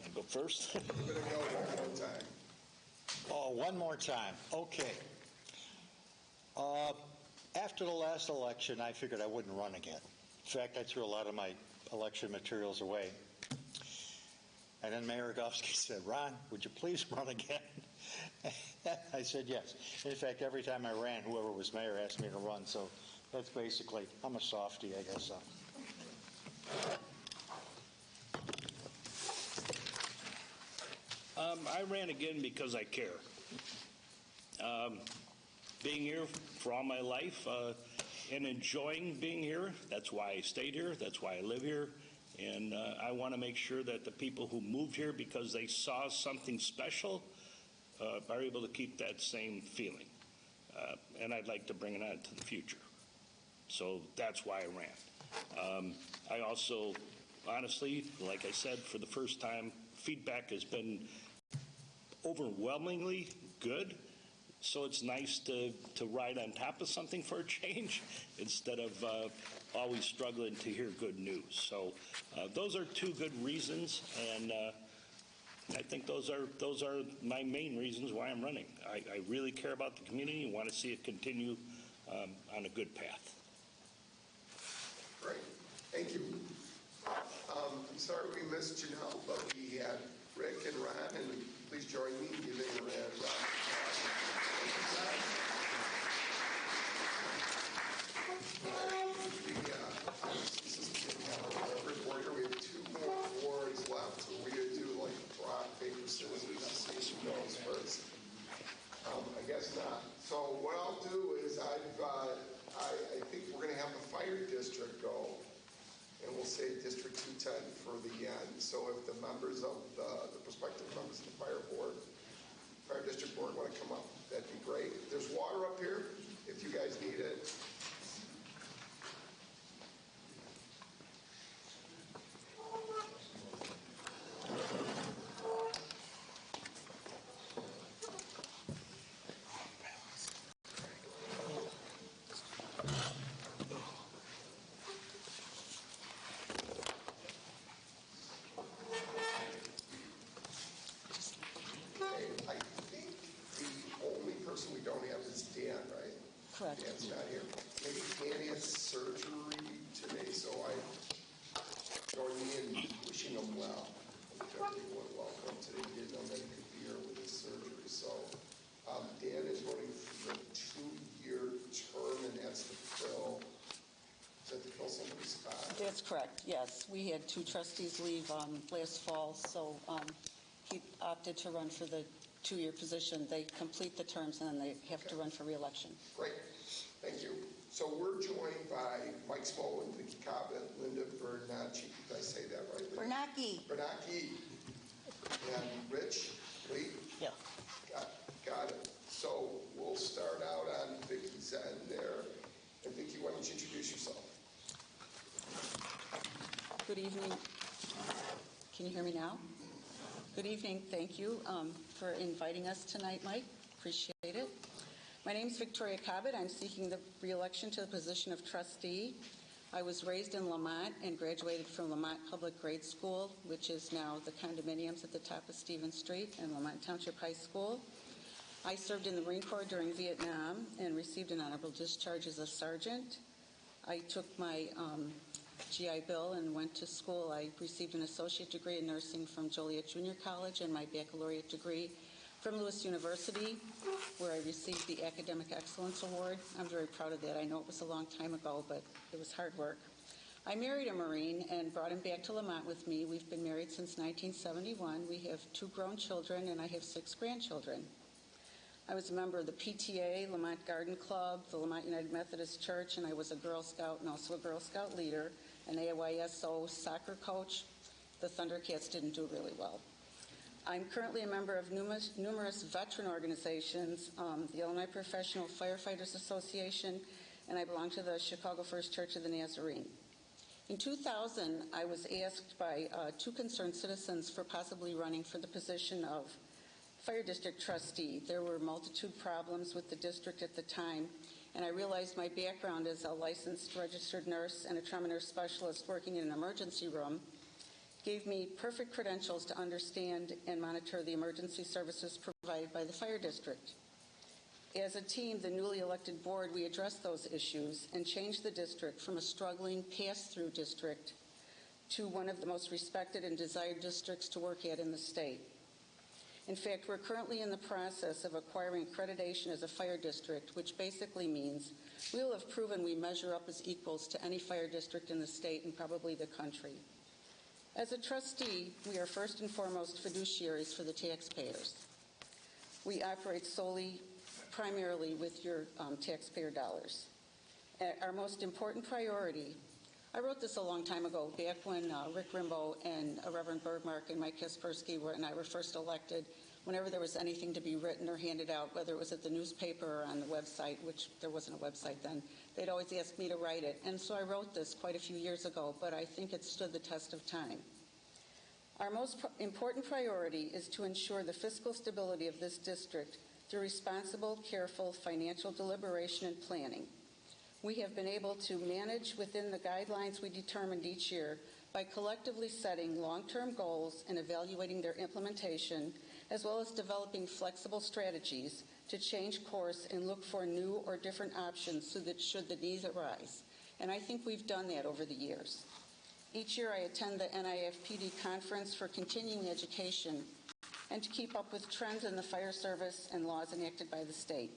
I'll go first. We're going to go one more time. Oh, one more time. Okay. After the last election, I figured I wouldn't run again. In fact, I threw a lot of my election materials away. And then Mayor Rogowski said, "Ron, would you please run again?" I said yes. In fact, every time I ran, whoever was mayor asked me to run. So that's basically, I'm a softie, I guess. I ran again because I care. Being here for all my life and enjoying being here, that's why I stayed here, that's why I live here. And I want to make sure that the people who moved here because they saw something special are able to keep that same feeling. And I'd like to bring it on to the future. So that's why I ran. I also, honestly, like I said, for the first time, feedback has been overwhelmingly good. So it's nice to ride on top of something for a change instead of always struggling to hear good news. So those are two good reasons, and I think those are my main reasons why I'm running. I really care about the community and want to see it continue on a good path. Great. Thank you. I'm sorry we missed Janelle, but we had Rick and Ron, and please join me in giving a round of applause. This is every board here. We have two more boards left, so we're going to do like rock, paper, scissors to see who goes first. I guess not. So what I'll do is I think we're going to have the fire district go, and we'll say District 210 for the end. So if the members of the prospective members of the fire district board want to come up, that'd be great. There's water up here if you guys need it. Correct. Dan's not here. Maybe Dan has surgery today, so I join me in wishing him well. Everyone welcome today. He didn't know that he could be here with his surgery. So Dan is running for a 2-year term, and that's to fill. Is that to fill somebody's spot? That's correct. Yes, we had 2 trustees leave last fall, so he opted to run for the 2-year position. They complete the terms and then they have to run for re-election. Great. Thank you. So we're joined by Mike Smolin, Vicky Cobbett, Linda Bernacchi. Did I say that right? Bernacchi. Bernacchi. And Rich Lee. Yeah. Got it. So we'll start out on Vicky's end there. And Vicky, why don't you introduce yourself? Good evening. Can you hear me now? Good evening. Thank you for inviting us tonight, Mike. Appreciate it. My name is Victoria Cobbett. I'm seeking the re-election to the position of trustee. I was raised in Lemont and graduated from Lemont Public Grade School, which is now the condominiums at the top of Stevens Street, and Lemont Township High School. I served in the Marine Corps during Vietnam and received an honorable discharge as a sergeant. I took my GI Bill and went to school. I received an associate degree in nursing from Joliet Junior College and my baccalaureate degree from Lewis University, where I received the Academic Excellence Award. I'm very proud of that. I know it was a long time ago, but it was hard work. I married a Marine and brought him back to Lemont with me. We've been married since 1971. We have 2 grown children, and I have 6 grandchildren. I was a member of the PTA, Lemont Garden Club, the Lemont United Methodist Church, and I was a Girl Scout and also a Girl Scout leader, an AYSO soccer coach. The Thundercats didn't do really well. I'm currently a member of numerous veteran organizations, the Illinois Professional Firefighters Association, and I belong to the Chicago First Church of the Nazarene. In 2000, I was asked by 2 concerned citizens for possibly running for the position of Fire District Trustee. There were multitude problems with the district at the time, and I realized my background as a licensed registered nurse and a trauma nurse specialist working in an emergency room gave me perfect credentials to understand and monitor the emergency services provided by the fire district. As a team, the newly elected board, we addressed those issues and changed the district from a struggling pass-through district to one of the most respected and desired districts to work at in the state. In fact, we're currently in the process of acquiring accreditation as a fire district, which basically means we will have proven we measure up as equals to any fire district in the state and probably the country. As a trustee, we are first and foremost fiduciaries for the taxpayers. We operate solely, primarily with your taxpayer dollars. Our most important priority, I wrote this a long time ago, back when Rick Rimbaud and Reverend Bergmark and Mike Kaspersky and I were first elected. Whenever there was anything to be written or handed out, whether it was at the newspaper or on the website, which there wasn't a website then, they'd always ask me to write it. And so I wrote this quite a few years ago, but I think it stood the test of time. Our most important priority is to ensure the fiscal stability of this district through responsible, careful financial deliberation and planning. We have been able to manage within the guidelines we determined each year by collectively setting long-term goals and evaluating their implementation, as well as developing flexible strategies to change course and look for new or different options so that should the needs arise. And I think we've done that over the years. Each year I attend the NIFPD conference for continuing education and to keep up with trends in the fire service and laws enacted by the state.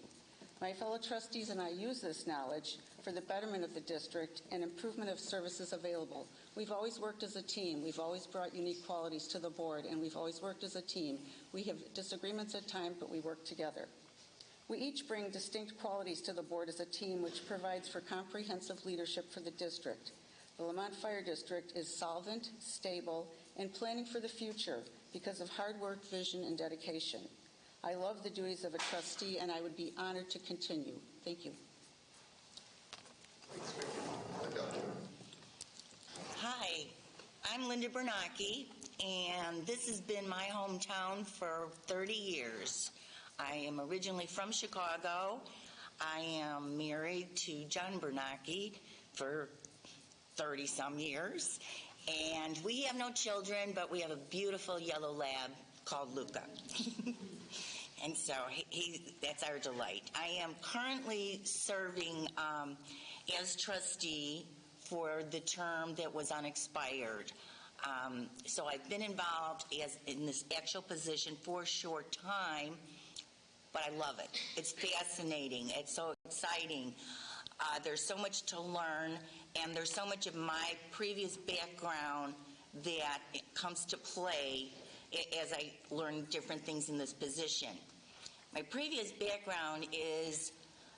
My fellow trustees and I use this knowledge for the betterment of the district and improvement of services available. We've always worked as a team. We've always brought unique qualities to the board, and we've always worked as a team. We have disagreements at times, but we work together. We each bring distinct qualities to the board as a team, which provides for comprehensive leadership for the district. The Lemont Fire District is solvent, stable, and planning for the future because of hard work, vision, and dedication. I love the duties of a trustee, and I would be honored to continue. Thank you. Thanks, Vicki. Linda. Hi, I'm Linda Bernacki, and this has been my hometown for 30 years. I am originally from Chicago. I am married to John Bernacki for 30-some years, and we have no children, but we have a beautiful yellow lab called Luca. And so that's our delight. I am currently serving as trustee for the term that was unexpired. So I've been involved in this actual position for a short time, but I love it. It's fascinating. It's so exciting. There's so much to learn, and there's so much of my previous background that comes to play as I learn different things in this position. My previous background is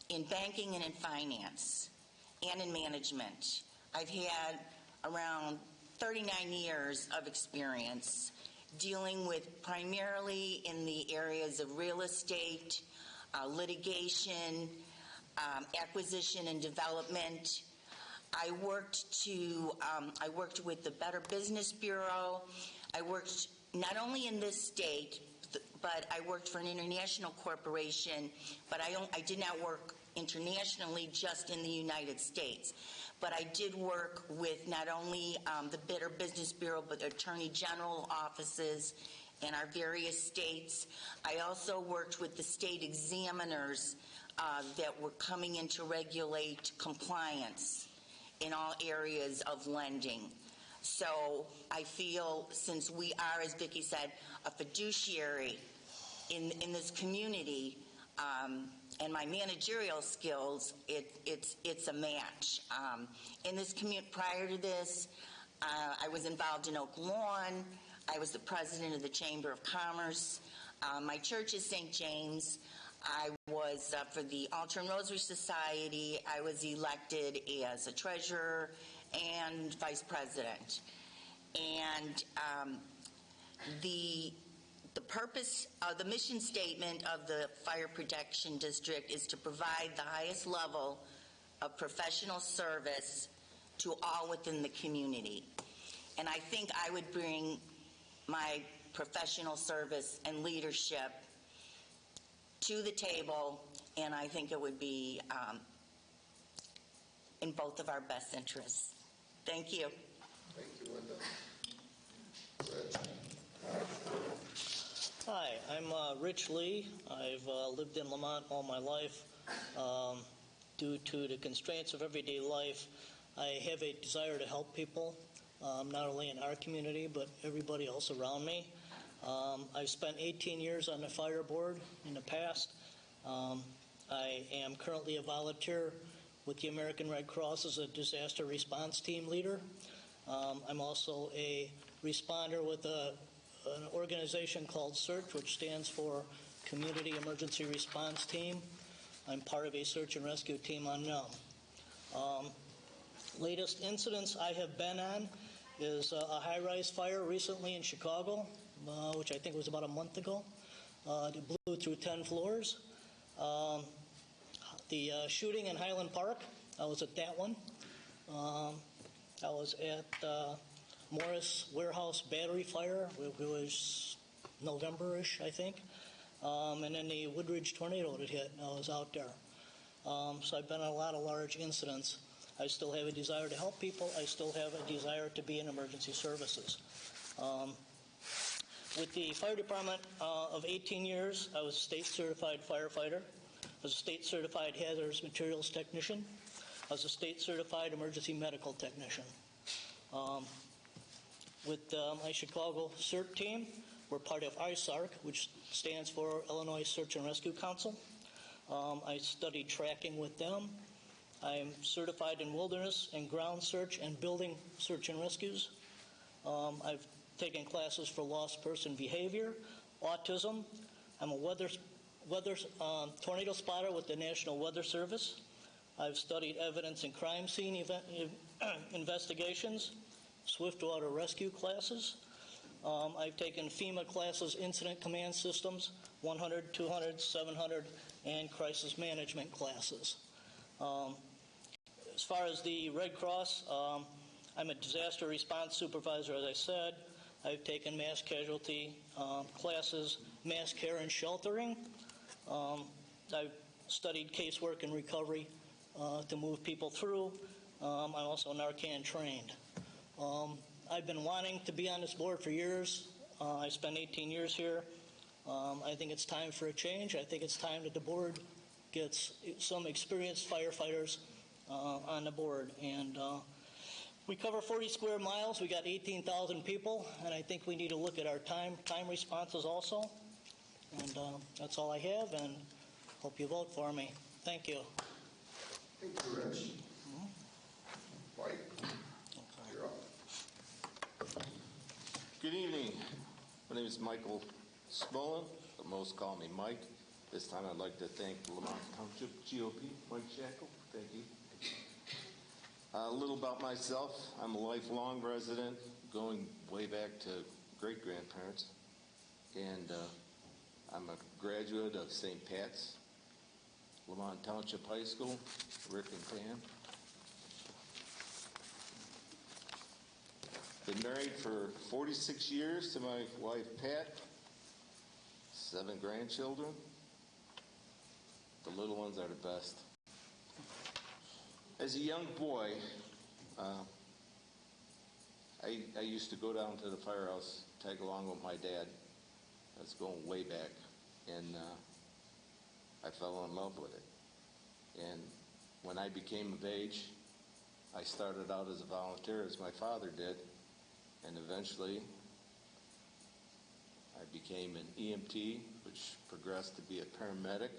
in banking and in finance and in management. I've had around 39 years of experience dealing with primarily in the areas of real estate, litigation, acquisition and development. I worked with the Better Business Bureau. I worked not only in this state, but I worked for an international corporation, but I did not work internationally, just in the United States. But I did work with not only the Better Business Bureau, but the Attorney General offices in our various states. I also worked with the state examiners that were coming in to regulate compliance in all areas of lending. So I feel, since we are, as Vicki said, a fiduciary in this community, and my managerial skills, it's a match. In this community, prior to this, I was involved in Oak Lawn. I was the president of the Chamber of Commerce. My church is St. James. I was, for the Altar and Rosary Society, I was elected as a treasurer and vice president. And the purpose, the mission statement of the Fire Protection District is to provide the highest level of professional service to all within the community. And I think I would bring my professional service and leadership to the table, and I think it would be in both of our best interests. Thank you. Thank you, Linda. Rich. Hi, I'm Rich Lee. I've lived in Lemont all my life. Due to the constraints of everyday life, I have a desire to help people, not only in our community, but everybody else around me. I've spent 18 years on the fire board in the past. I am currently a volunteer with the American Red Cross as a disaster response team leader. I'm also a responder with an organization called CEARCH, which stands for Community Emergency Response Team. I'm part of a search and rescue team on NUM. Latest incidents I have been on is a high-rise fire recently in Chicago, which I think was about a month ago. It blew through 10 floors. The shooting in Highland Park, I was at that one. I was at Morris Warehouse battery fire, it was November-ish, I think. And then the Woodridge tornado that hit, I was out there. So I've been on a lot of large incidents. I still have a desire to help people. I still have a desire to be in emergency services. With the fire department of 18 years, I was a state-certified firefighter. I was a state-certified hazardous materials technician. I was a state-certified emergency medical technician. With my Chicago CERT team, we're part of ISARC, which stands for Illinois Search and Rescue Council. I studied tracking with them. I'm certified in wilderness and ground search and building search and rescues. I've taken classes for lost person behavior, autism. I'm a tornado spotter with the National Weather Service. I've studied evidence and crime scene investigations, swiftwater rescue classes. I've taken FEMA classes, incident command systems, 100, 200, 700, and crisis management classes. As far as the Red Cross, I'm a disaster response supervisor, as I said. I've taken mass casualty classes, mass care and sheltering. I've studied casework and recovery to move people through. I'm also Narcan trained. I've been wanting to be on this board for years. I spent 18 years here. I think it's time for a change. I think it's time that the board gets some experienced firefighters on the board. And we cover 40 square miles. We got 18,000 people, and I think we need to look at our time responses also. And that's all I have, and hope you vote for me. Thank you. Thank you, Rich. Mike, you're up. Good evening. My name is Michael Smolin, but most call me Mike. This time I'd like to thank the Lemont Township GOP, Mike Shackle. Thank you. A little about myself. I'm a lifelong resident, going way back to great-grandparents. And I'm a graduate of St. Pat's, Lemont Township High School, Rick and Pam. Been married for 46 years to my wife, Pat. 7 grandchildren. The little ones are the best. As a young boy, I used to go down to the firehouse, tag along with my dad. That's going way back. And I fell in love with it. And when I became of age, I started out as a volunteer, as my father did. And eventually, I became an EMT, which progressed to be a paramedic,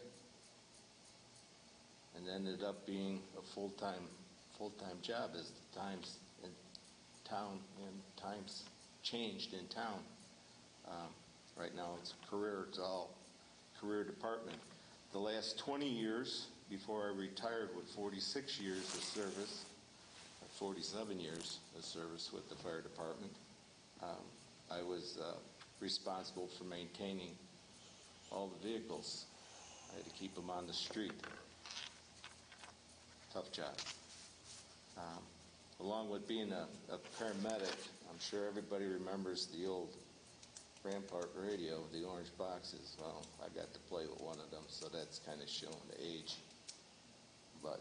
and ended up being a full-time job as the times in town and times changed in town. Right now, it's all career department. The last 20 years, before I retired with 46 years of service, 47 years of service with the fire department, I was responsible for maintaining all the vehicles. I had to keep them on the street. Tough job. Along with being a paramedic, I'm sure everybody remembers the old Rampart radio, the orange boxes. Well, I got to play with one of them, so that's kind of showing the age. But,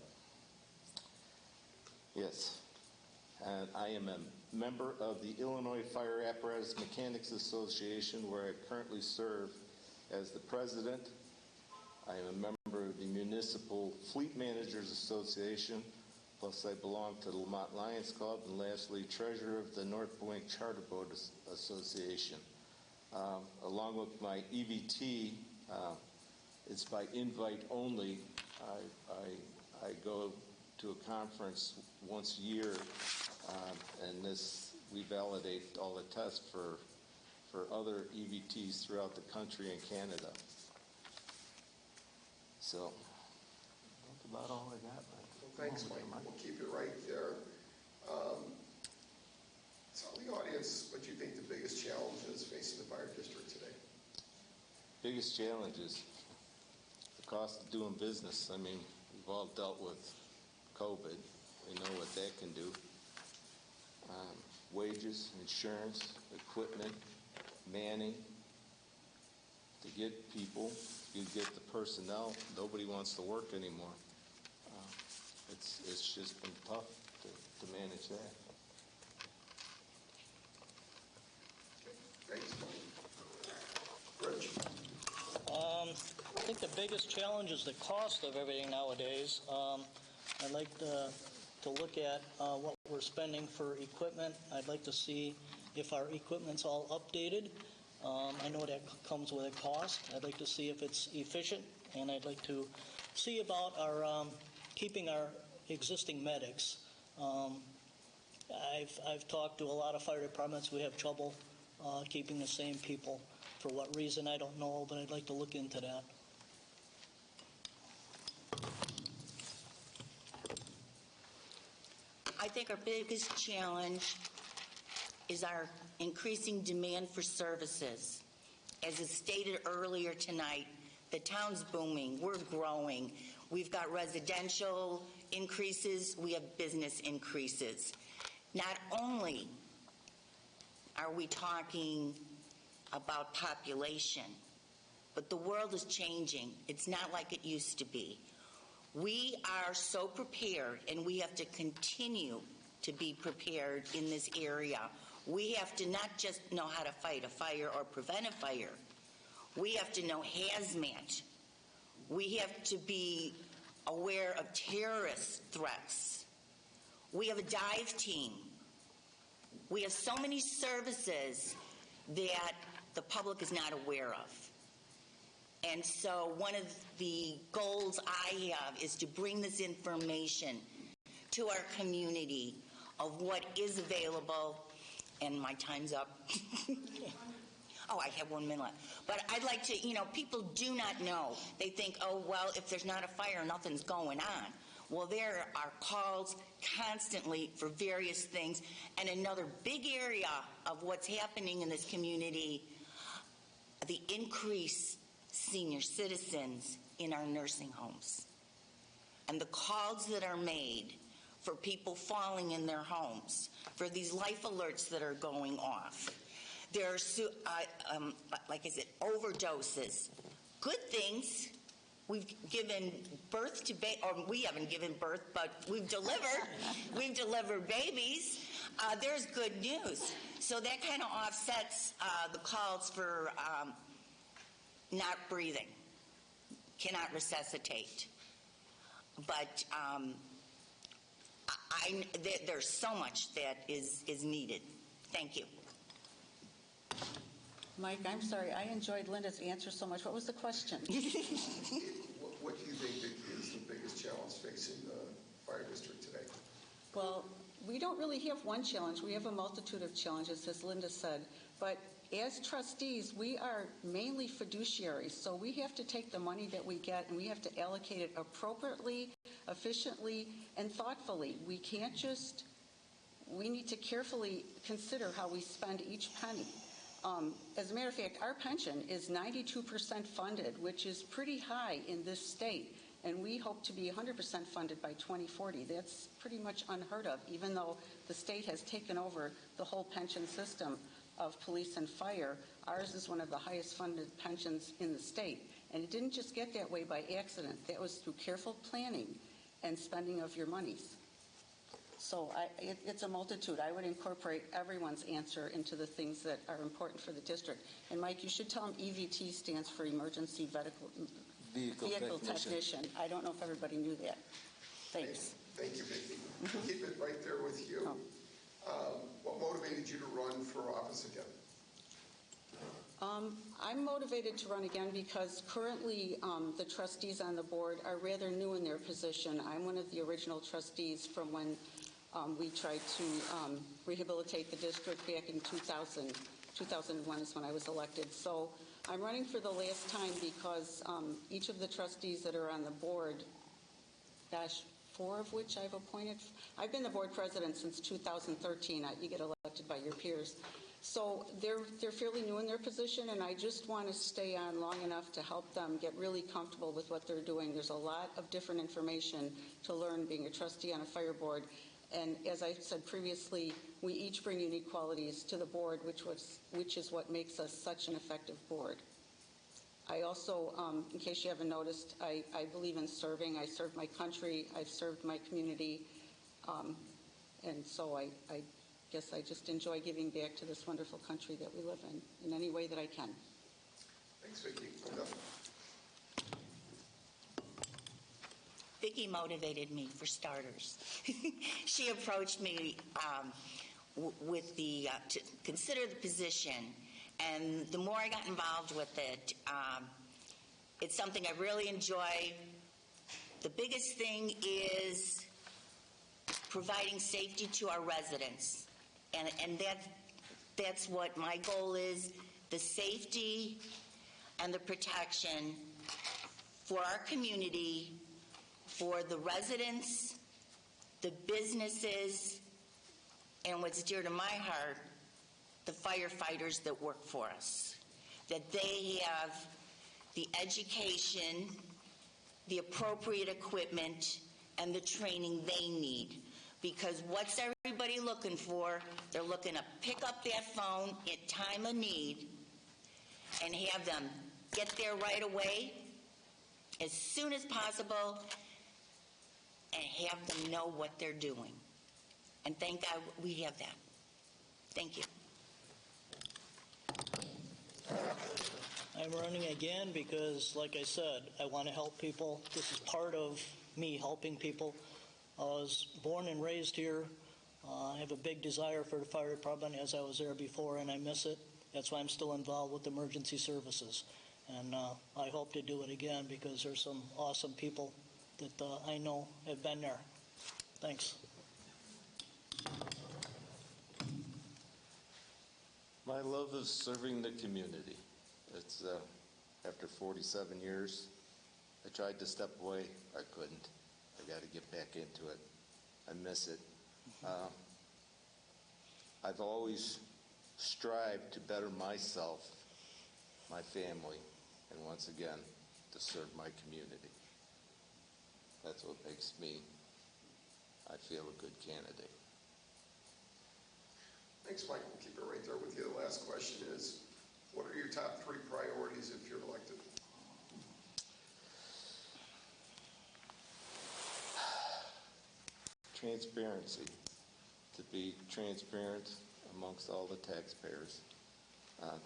yes. And I am a member of the Illinois Fire Apparatus Mechanics Association, where I currently serve as the president. I am a member of the Municipal Fleet Managers Association, plus I belong to the Lemont Lions Club, and lastly, treasurer of the North Point Charter Boat Association. Along with my EVT, it's by invite only. I go to a conference once a year, and we validate all the tests for other EVTs throughout the country and Canada. So that's about all I got. Well, thanks, Mike. We'll keep it right there. Tell the audience what you think the biggest challenge is facing the fire district today. Biggest challenge is the cost of doing business. I mean, we've all dealt with COVID. We know what that can do. Wages, insurance, equipment, manning. To get people, you get the personnel. Nobody wants to work anymore. It's just been tough to manage that. Thanks, Mike. Rich? I think the biggest challenge is the cost of everything nowadays. I'd like to look at what we're spending for equipment. I'd like to see if our equipment's all updated. I know that comes with a cost. I'd like to see if it's efficient, and I'd like to see about our keeping our existing medics. I've talked to a lot of fire departments. We have trouble keeping the same people. For what reason, I don't know, but I'd like to look into that. I think our biggest challenge is our increasing demand for services. As is stated earlier tonight, the town's booming. We're growing. We've got residential increases. We have business increases. Not only are we talking about population, but the world is changing. It's not like it used to be. We are so prepared, and we have to continue to be prepared in this area. We have to not just know how to fight a fire or prevent a fire. We have to know hazmat. We have to be aware of terrorist threats. We have a dive team. We have so many services that the public is not aware of. And so one of the goals I have is to bring this information to our community of what is available. And my time's up. Oh, I have 1 minute. But I'd like to, people do not know. They think, oh, well, if there's not a fire, nothing's going on. Well, there are calls constantly for various things. And another big area of what's happening in this community, the increased senior citizens in our nursing homes. And the calls that are made for people falling in their homes, for these life alerts that are going off. There are, like I said, overdoses. Good things. We've given birth to or we haven't given birth, but we've delivered babies. There's good news. So that kind of offsets the calls for not breathing, cannot resuscitate. But there's so much that is needed. Thank you. Mike, I'm sorry. I enjoyed Linda's answer so much. What was the question? What do you think is the biggest challenge facing the fire district today? Well, we don't really have one challenge. We have a multitude of challenges, as Linda said. But as trustees, we are mainly fiduciaries. So we have to take the money that we get and we have to allocate it appropriately, efficiently, and thoughtfully. We need to carefully consider how we spend each penny. As a matter of fact, our pension is 92% funded, which is pretty high in this state, and we hope to be 100% funded by 2040. That's pretty much unheard of, even though the state has taken over the whole pension system of police and fire. Ours is one of the highest funded pensions in the state, and it didn't just get that way by accident. That was through careful planning and spending of your monies. So it's a multitude. I would incorporate everyone's answer into the things that are important for the district. And Mike, you should tell them EVT stands for Emergency Vehicle Technician. I don't know if everybody knew that. Thanks. Thank you, Vicki. Keep it right there with you. What motivated you to run for office again? I'm motivated to run again because currently the trustees on the board are rather new in their position. I'm one of the original trustees from when we tried to rehabilitate the district back in 2000. 2001 is when I was elected. So I'm running for the last time because each of the trustees that are on the board, gosh, 4 of which I've appointed. I've been the board president since 2013. You get elected by your peers. So they're fairly new in their position, and I just want to stay on long enough to help them get really comfortable with what they're doing. There's a lot of different information to learn being a trustee on a fire board. And as I said previously, we each bring unique qualities to the board, which is what makes us such an effective board. I also, in case you haven't noticed, I believe in serving. I serve my country. I've served my community. And so I guess I just enjoy giving back to this wonderful country that we live in any way that I can. Thanks, Vicki. Vicki motivated me, for starters. She approached me with to consider the position, and the more I got involved with it, it's something I really enjoy. The biggest thing is providing safety to our residents, and that's what my goal is, the safety and the protection for our community, for the residents, the businesses, and what's dear to my heart, the firefighters that work for us, that they have the education, the appropriate equipment, and the training they need. Because what's everybody looking for? They're looking to pick up that phone at time of need and have them get there right away, as soon as possible, and have them know what they're doing. And thank God we have that. Thank you. I'm running again because, like I said, I want to help people. This is part of me helping people. I was born and raised here. I have a big desire for the fire department, as I was there before, and I miss it. That's why I'm still involved with emergency services. And I hope to do it again because there's some awesome people that I know have been there. Thanks. My love is serving the community. It's after 47 years, I tried to step away. I couldn't. I got to get back into it. I miss it. I've always strived to better myself, my family, and once again, to serve my community. That's what makes me I feel, a good candidate. Thanks, Mike. We'll keep it right there with you. The last question is, what are your top 3 priorities if you're elected? Transparency. To be transparent amongst all the taxpayers.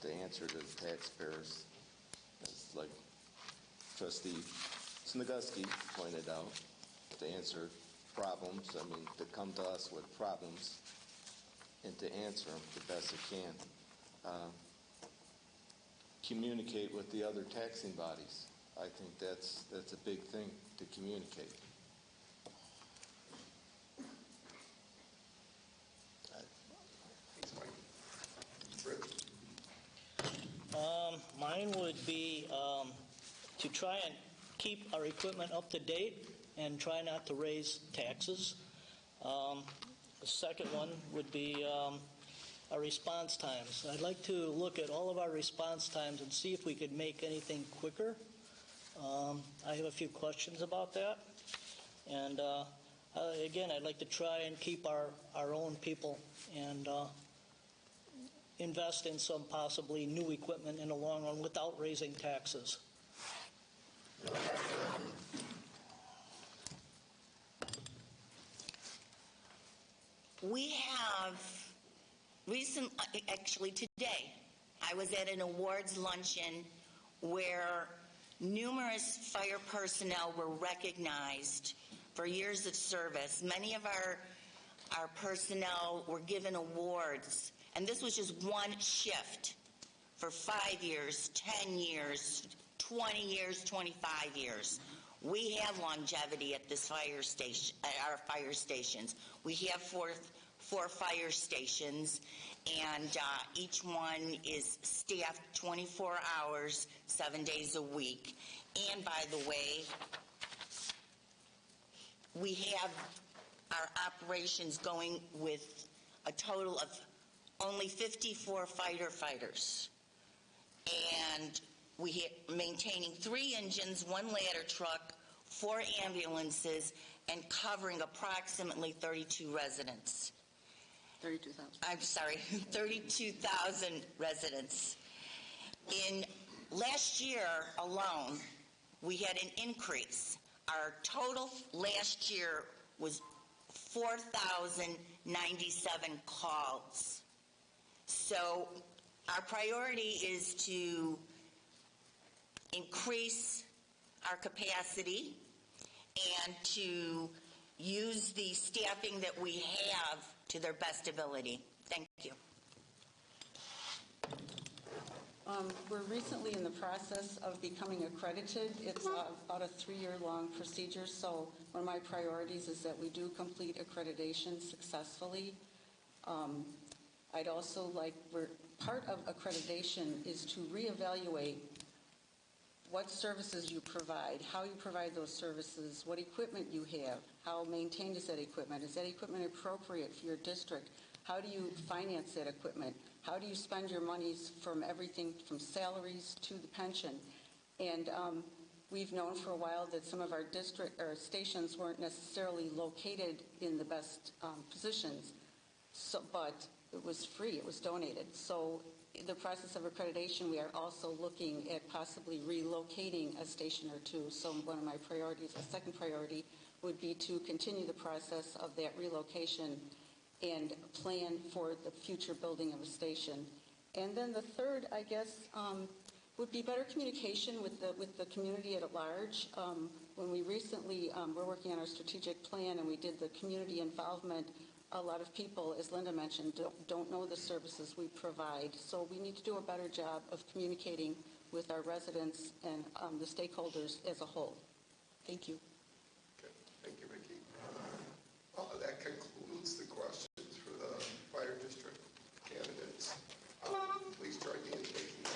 To answer to the taxpayers, as like Trustee Snagusky pointed out, to answer problems, I mean, to come to us with problems and to answer them the best it can. Communicate with the other taxing bodies. I think that's a big thing, to communicate. Thanks, Mike. Rich? Mine would be to try and keep our equipment up to date and try not to raise taxes. The second one would be our response times. I'd like to look at all of our response times and see if we could make anything quicker. I have a few questions about that. And again, I'd like to try and keep our own people and invest in some possibly new equipment in the long run without raising taxes. We have actually today, I was at an awards luncheon where numerous fire personnel were recognized for years of service. Many of our personnel were given awards, and this was just one shift for 5 years, 10 years, 20 years, 25 years. We have longevity at this fire station, at our fire stations. We have four fire stations, and each one is staffed 24 hours, 7 days a week. And by the way, we have our operations going with a total of only 54 firefighters. And we are maintaining 3 engines, 1 ladder truck, 4 ambulances, and covering approximately 32 residents. 32,000. I'm sorry, 32,000 residents. In last year alone, we had an increase. Our total last year was 4,097 calls. So our priority is to increase our capacity and to use the staffing that we have to their best ability. Thank you. We're recently in the process of becoming accredited. It's about a 3-year-long procedure, so one of my priorities is that we do complete accreditation successfully. I'd also like, part of accreditation is to reevaluate what services you provide, how you provide those services, what equipment you have, how maintained is that equipment appropriate for your district, how do you finance that equipment, how do you spend your monies from everything from salaries to the pension. And we've known for a while that some of our district or stations weren't necessarily located in the best positions, but it was free, it was donated. So in the process of accreditation, we are also looking at possibly relocating a station or two. So one of my priorities, a second priority, would be to continue the process of that relocation and plan for the future building of a station. And then the third, I guess, would be better communication with the community at large. When we recently were working on our strategic plan and we did the community involvement, a lot of people, as Linda mentioned, don't know the services we provide. So we need to do a better job of communicating with our residents and the stakeholders as a whole. Thank you. Okay. Thank you, Vicki. That concludes the questions for the fire district candidates. Please join me in thanking them.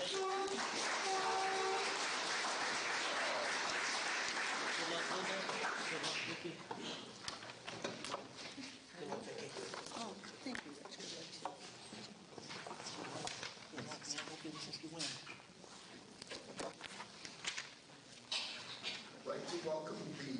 Good luck, Linda. Good luck, Vicki. Oh, thank you, Rich. Good luck, too. I'd like to welcome the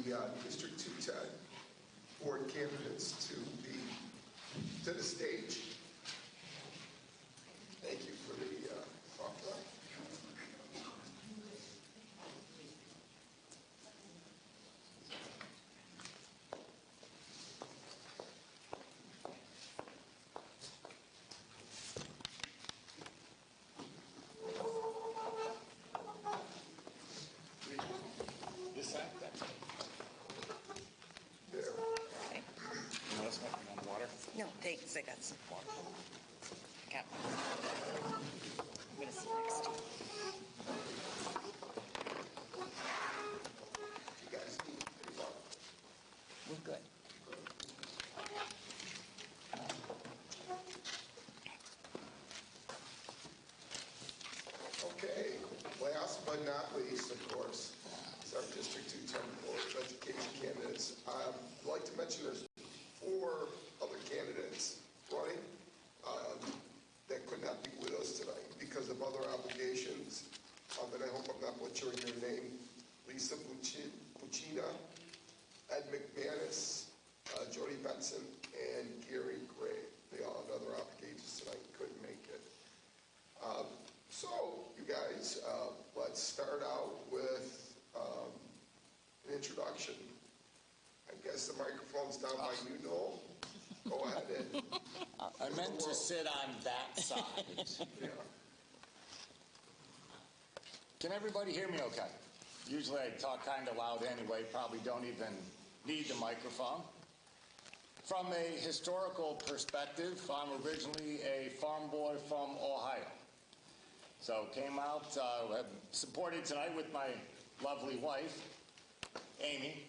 I got some more. I got one. I'm going to sit next to you. You guys need any more? We're good. Okay, last but not least, of course, is our District 210 Board of Education candidates. I'd like to mention there's 4 other candidates running that could not be with us tonight because of other obligations. And I hope I'm not butchering your name. Lisa Puccina, Ed McManus, Jody Benson, and Gary Gray. They all had other obligations tonight, couldn't make it. So, you guys, let's start out with an introduction. I guess the microphone's down by you, Noel. Go ahead. And I meant to sit on that side. yeah. Can everybody hear me okay? Usually I talk kind of loud anyway, probably don't even need the microphone. From a historical perspective, I'm originally a farm boy from Ohio. So came out, supported tonight with my lovely wife, Amy.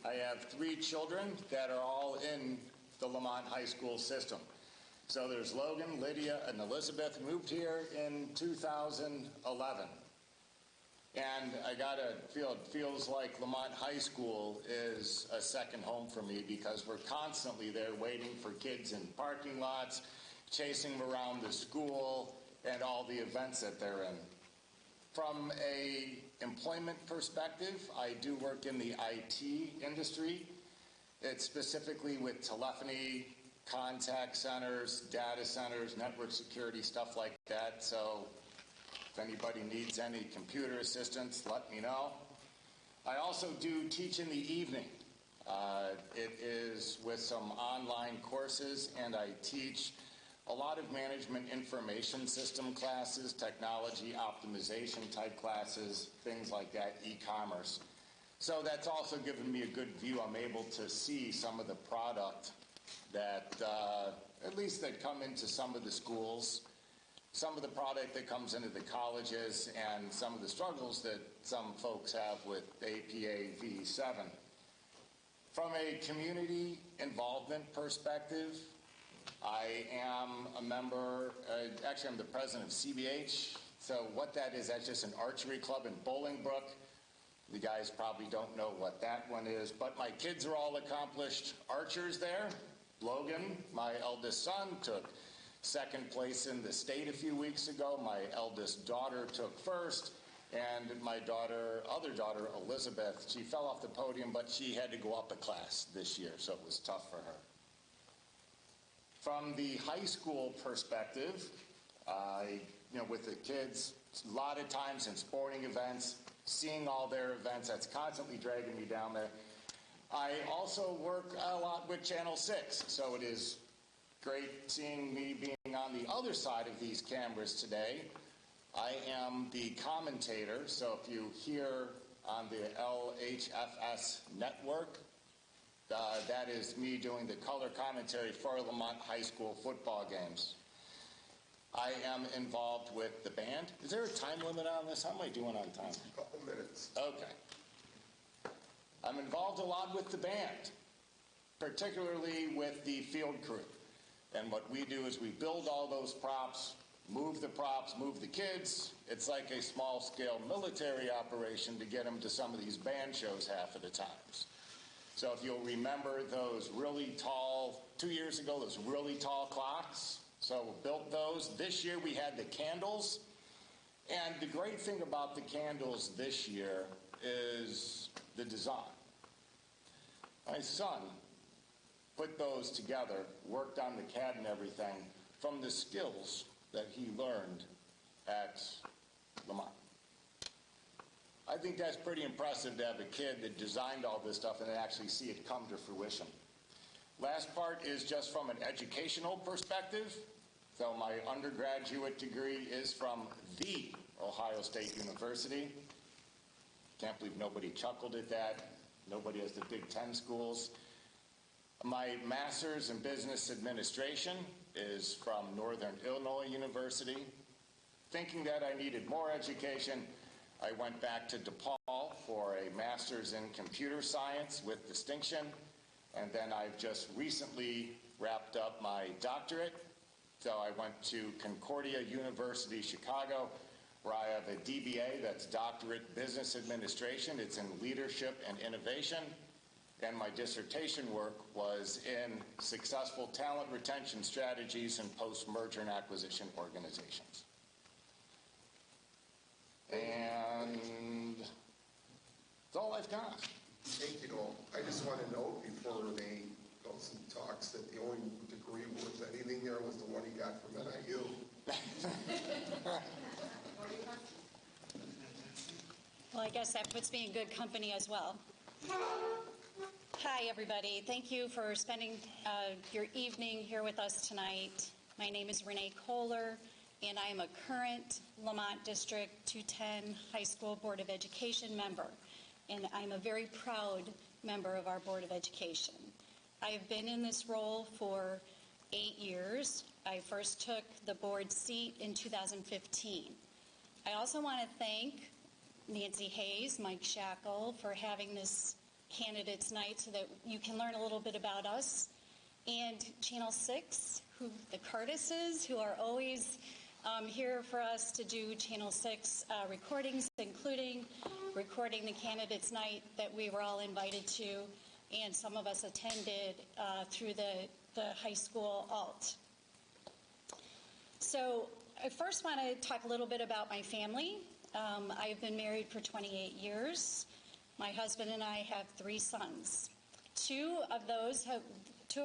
I have 3 children that are all in the Lemont High School system. So there's Logan, Lydia, and Elizabeth, moved here in 2011. And I gotta feel, it feels like Lemont High School is a second home for me because we're constantly there waiting for kids in parking lots, chasing them around the school, and all the events that they're in. From a employment perspective, I do work in the IT industry. It's specifically with telephony, contact centers, data centers, network security, stuff like that. So if anybody needs any computer assistance, let me know. I also do teach in the evening. It is with some online courses, and I teach a lot of management information system classes, technology optimization type classes, things like that, e-commerce. So that's also given me a good view. I'm able to see some of the product that, at least that come into some of the schools, some of the product that comes into the colleges, and some of the struggles that some folks have with APA V7. From a community involvement perspective, I am a member, actually I'm the president of CBH. So what that is, that's just an archery club in Bolingbrook. You guys probably don't know what that one is, but my kids are all accomplished archers there. Logan, my eldest son, took 2nd place in the state a few weeks ago. My eldest daughter took 1st, and my other daughter, Elizabeth, she fell off the podium, but she had to go up a class this year, so it was tough for her. From the high school perspective, with the kids, a lot of times in sporting events, seeing all their events, that's constantly dragging me down there. I also work a lot with Channel 6, so it is great seeing me being on the other side of these cameras today. I am the commentator, so if you hear on the LHFS network, that is me doing the color commentary for Lemont High School football games. I am involved with the band. Is there a time limit on this? How am I doing on time? A couple minutes. Okay. I'm involved a lot with the band, particularly with the field crew. And what we do is we build all those props, move the kids. It's like a small-scale military operation to get them to some of these band shows half of the times. So if you'll remember those really tall, 2 years ago, those really tall clocks, so we built those. This year we had the candles. And the great thing about the candles this year is the design. My son put those together, worked on the CAD and everything from the skills that he learned at Lemont. I think that's pretty impressive to have a kid that designed all this stuff and then actually see it come to fruition. Last part is just from an educational perspective. So my undergraduate degree is from the Ohio State University. Can't believe nobody chuckled at that. Nobody has the Big Ten schools. My master's in business administration is from Northern Illinois University. Thinking that I needed more education, I went back to DePaul for a master's in computer science with distinction, and then I've just recently wrapped up my doctorate. So I went to Concordia University, Chicago, where I have a DBA, that's Doctorate Business Administration. It's in Leadership and Innovation. And my dissertation work was in successful talent retention strategies and post-merger and acquisition organizations. And that's all I've got. Thank you, Noel. I just want to note before Renee goes and talks that the only degree worth anything there was the one he got from NIU. Well, I guess that puts me in good company as well. Hi, everybody. Thank you for spending your evening here with us tonight. My name is Renee Kohler, and I am a current Lemont District 210 High School Board of Education member, and I'm a very proud member of our Board of Education. I have been in this role for 8 years. I first took the board seat in 2015. I also want to thank Nancy Hayes, Mike Shackle, for having this candidates night so that you can learn a little bit about us, and Channel 6, the Curtises, who are always here for us to do Channel 6 recordings, including recording the candidates night that we were all invited to, and some of us attended through the high school alt. So I first want to talk a little bit about my family. I've been married for 28 years. My husband and I have 3 sons. Two of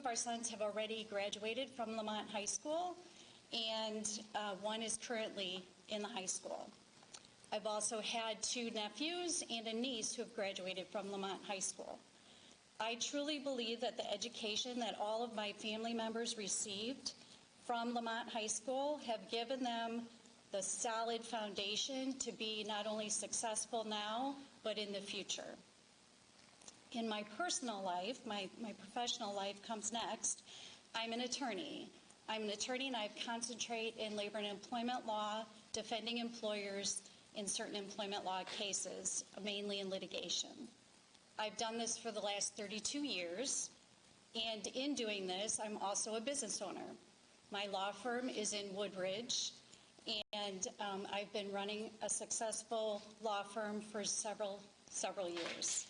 our sons have already graduated from Lemont High School, and one is currently in the high school. I've also had 2 nephews and a niece who have graduated from Lemont High School. I truly believe that the education that all of my family members received from Lemont High School have given them the solid foundation to be not only successful now, but in the future. In my personal life, my professional life comes next. I'm an attorney. I'm an attorney, and I concentrate in labor and employment law, defending employers in certain employment law cases, mainly in litigation. I've done this for the last 32 years, and in doing this, I'm also a business owner. My law firm is in Woodridge, and I've been running a successful law firm for several years.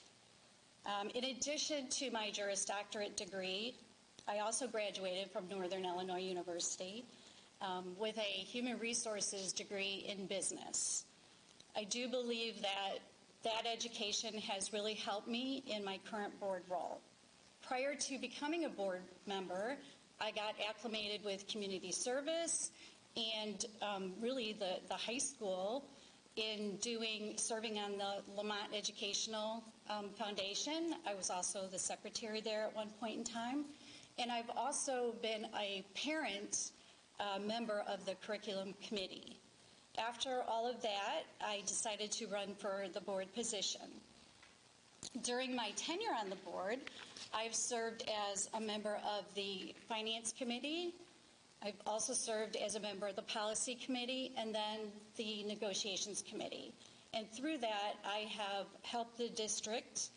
In addition to my Juris Doctorate degree, I also graduated from Northern Illinois University with a human resources degree in business. I do believe that education has really helped me in my current board role. Prior to becoming a board member, I got acclimated with community service and really the high school in serving on the Lemont Educational Foundation. I was also the secretary there at one point in time. And I've also been a parent member of the curriculum committee. After all of that, I decided to run for the board position. During my tenure on the board, I've served as a member of the finance committee. I've also served as a member of the policy committee and then the negotiations committee. And through that, I have helped the district,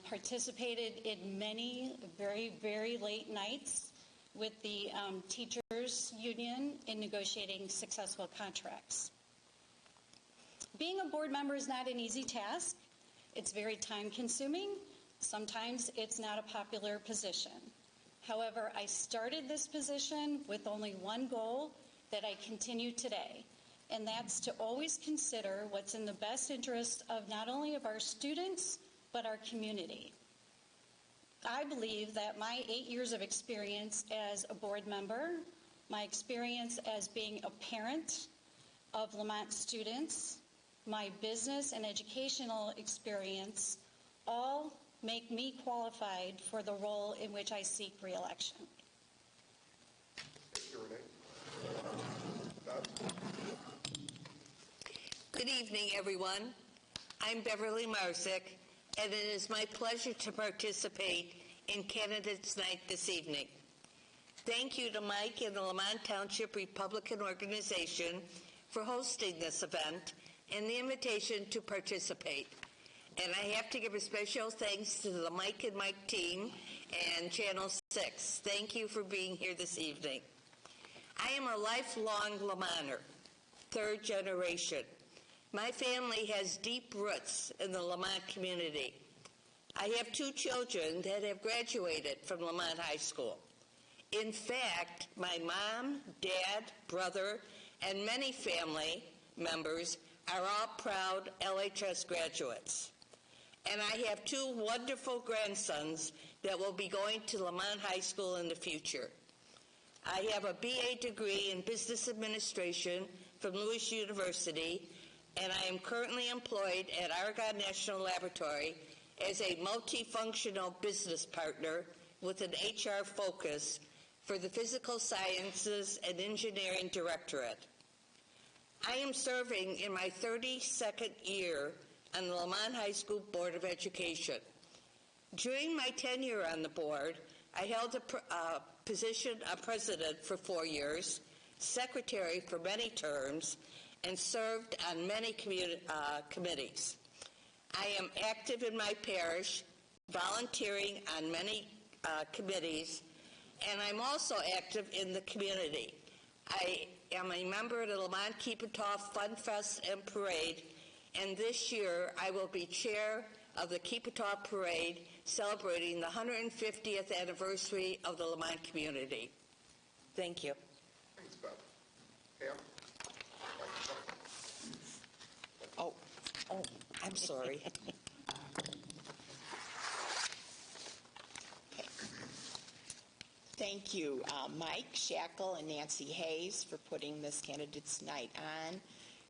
participated in many very, very late nights with the teachers union in negotiating successful contracts. Being a board member is not an easy task. It's very time consuming. Sometimes it's not a popular position. However, I started this position with only one goal that I continue today, and that's to always consider what's in the best interest of not only of our students, but our community. I believe that my 8 years of experience as a board member, my experience as being a parent of Lemont students, my business and educational experience, all make me qualified for the role in which I seek re-election. Thank you, Renee. Good evening, everyone. I'm Beverly Marsick, and it is my pleasure to participate and Candidates Night this evening. Thank you to Mike and the Lemont Township Republican Organization for hosting this event and the invitation to participate. And I have to give a special thanks to the Mike and Mike team and Channel 6. Thank you for being here this evening. I am a lifelong Lemonter, third generation. My family has deep roots in the Lemont community. I have 2 children that have graduated from Lemont High School. In fact, my mom, dad, brother, and many family members are all proud LHS graduates. And I have 2 wonderful grandsons that will be going to Lemont High School in the future. I have a BA degree in Business Administration from Lewis University, and I am currently employed at Argonne National Laboratory as a multifunctional business partner with an HR focus for the Physical Sciences and Engineering Directorate. I am serving in my 32nd year on the Lemont High School Board of Education. During my tenure on the board, I held a position of president for 4 years, secretary for many terms, and served on many committees. I am active in my parish, volunteering on many committees, and I'm also active in the community. I am a member of the Lemont Keep It Tall Fun Fest and Parade, and this year I will be chair of the Keep It Tall Parade, celebrating the 150th anniversary of the Lemont community. Thank you. Thanks, Beth. Pam? Oh, I'm sorry. Thank you, Mike Shackle and Nancy Hayes, for putting this Candidates Night on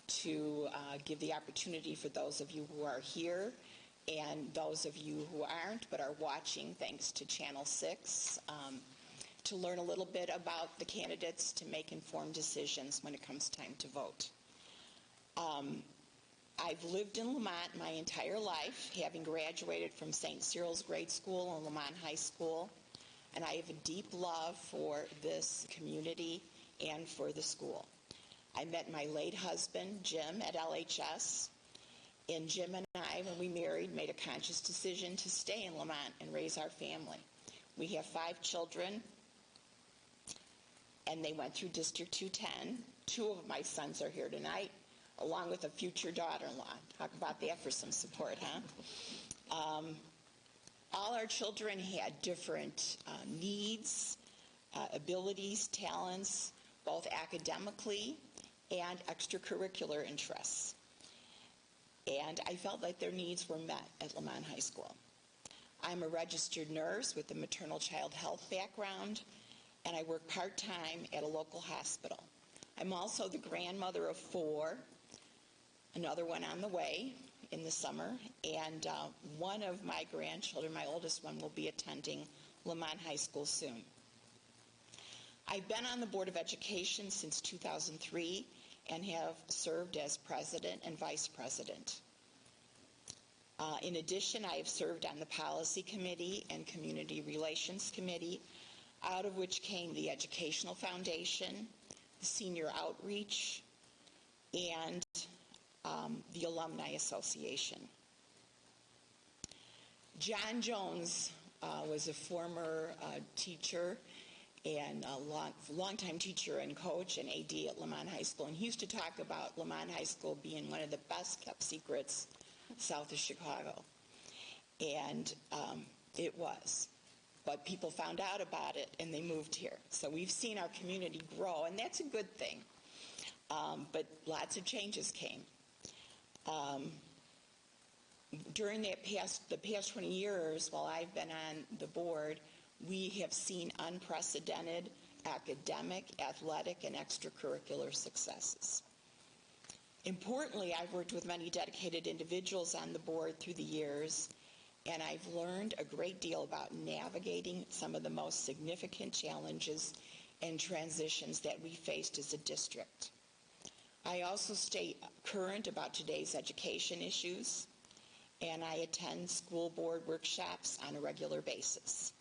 to give the opportunity for those of you who are here and those of you who aren't but are watching, thanks to Channel 6, to learn a little bit about the candidates to make informed decisions when it comes time to vote. I've lived in Lemont my entire life, having graduated from St. Cyril's Grade School and Lemont High School, and I have a deep love for this community and for the school. I met my late husband, Jim, at LHS, and Jim and I, when we married, made a conscious decision to stay in Lemont and raise our family. We have 5 children, and they went through District 210. 2 of my sons are here tonight, along with a future daughter-in-law. Talk about that for some support, huh? All our children had different needs, abilities, talents, both academically and extracurricular interests. And I felt like their needs were met at Lemont High School. I'm a registered nurse with a maternal child health background, and I work part-time at a local hospital. I'm also the grandmother of 4, another one on the way in the summer, and one of my grandchildren, my oldest one, will be attending Lemont High School soon. I've been on the Board of Education since 2003 and have served as president and vice president. In addition, I have served on the Policy Committee and Community Relations Committee, out of which came the Educational Foundation, the Senior Outreach, and the Alumni Association. John Jones was a former teacher and a longtime teacher and coach and AD at Lemont High School, and he used to talk about Lemont High School being one of the best kept secrets south of Chicago. And it was. But people found out about it and they moved here. So we've seen our community grow, and that's a good thing. But lots of changes came. During the past 20 years, while I've been on the board, we have seen unprecedented academic, athletic, and extracurricular successes. Importantly, I've worked with many dedicated individuals on the board through the years, and I've learned a great deal about navigating some of the most significant challenges and transitions that we faced as a district. I also stay current about today's education issues, and I attend school board workshops on a regular basis.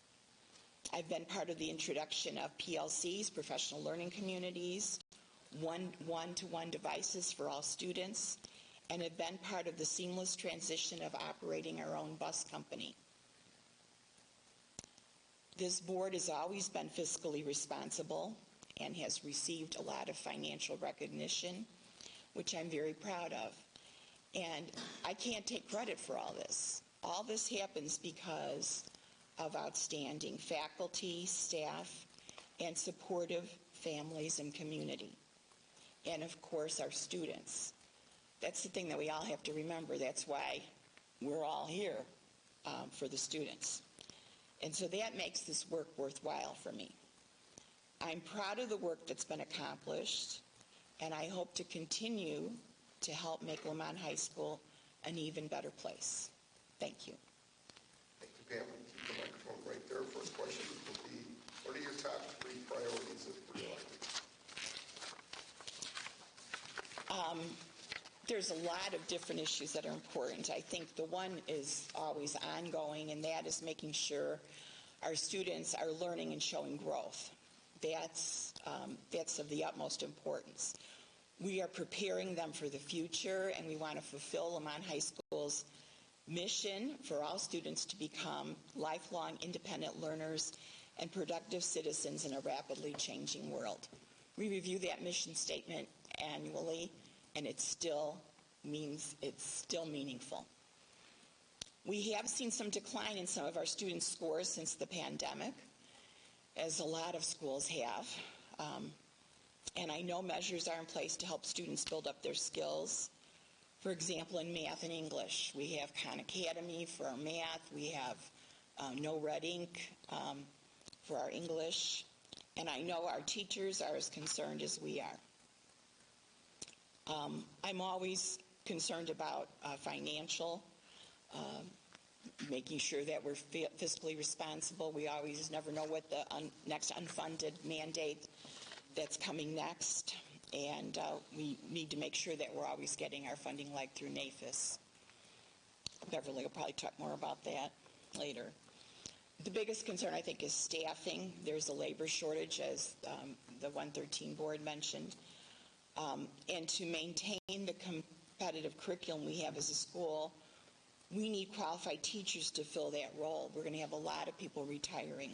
I've been part of the introduction of PLCs, professional learning communities, one-to-one devices for all students, and have been part of the seamless transition of operating our own bus company. This board has always been fiscally responsible and has received a lot of financial recognition, which I'm very proud of. And I can't take credit for all this. All this happens because of outstanding faculty, staff, and supportive families and community. And of course, our students. That's the thing that we all have to remember. That's why we're all here, for the students. And so that makes this work worthwhile for me. I'm proud of the work that's been accomplished, and I hope to continue to help make Lemont High School an even better place. Thank you. Thank you, Pam. Keep the microphone right there. First question will be, what are your top 3 priorities of reelected? There's a lot of different issues that are important. I think the one is always ongoing, and that is making sure our students are learning and showing growth. That's of the utmost importance. We are preparing them for the future, and we want to fulfill Lemont High School's mission for all students to become lifelong independent learners and productive citizens in a rapidly changing world. We review that mission statement annually, and it's still meaningful. We have seen some decline in some of our students' scores since the pandemic, as a lot of schools have. And I know measures are in place to help students build up their skills. For example, in math and English, we have Khan Academy for our math. We have No Red Ink for our English. And I know our teachers are as concerned as we are. I'm always concerned about financial, making sure that we're fiscally responsible. We always never know what the next unfunded mandate that's coming next, and we need to make sure that we're always getting our funding like through NAFIS. Beverly will probably talk more about that later. The biggest concern, I think, is staffing. There's a labor shortage, as the 113 board mentioned. And to maintain the competitive curriculum we have as a school, we need qualified teachers to fill that role. We're going to have a lot of people retiring.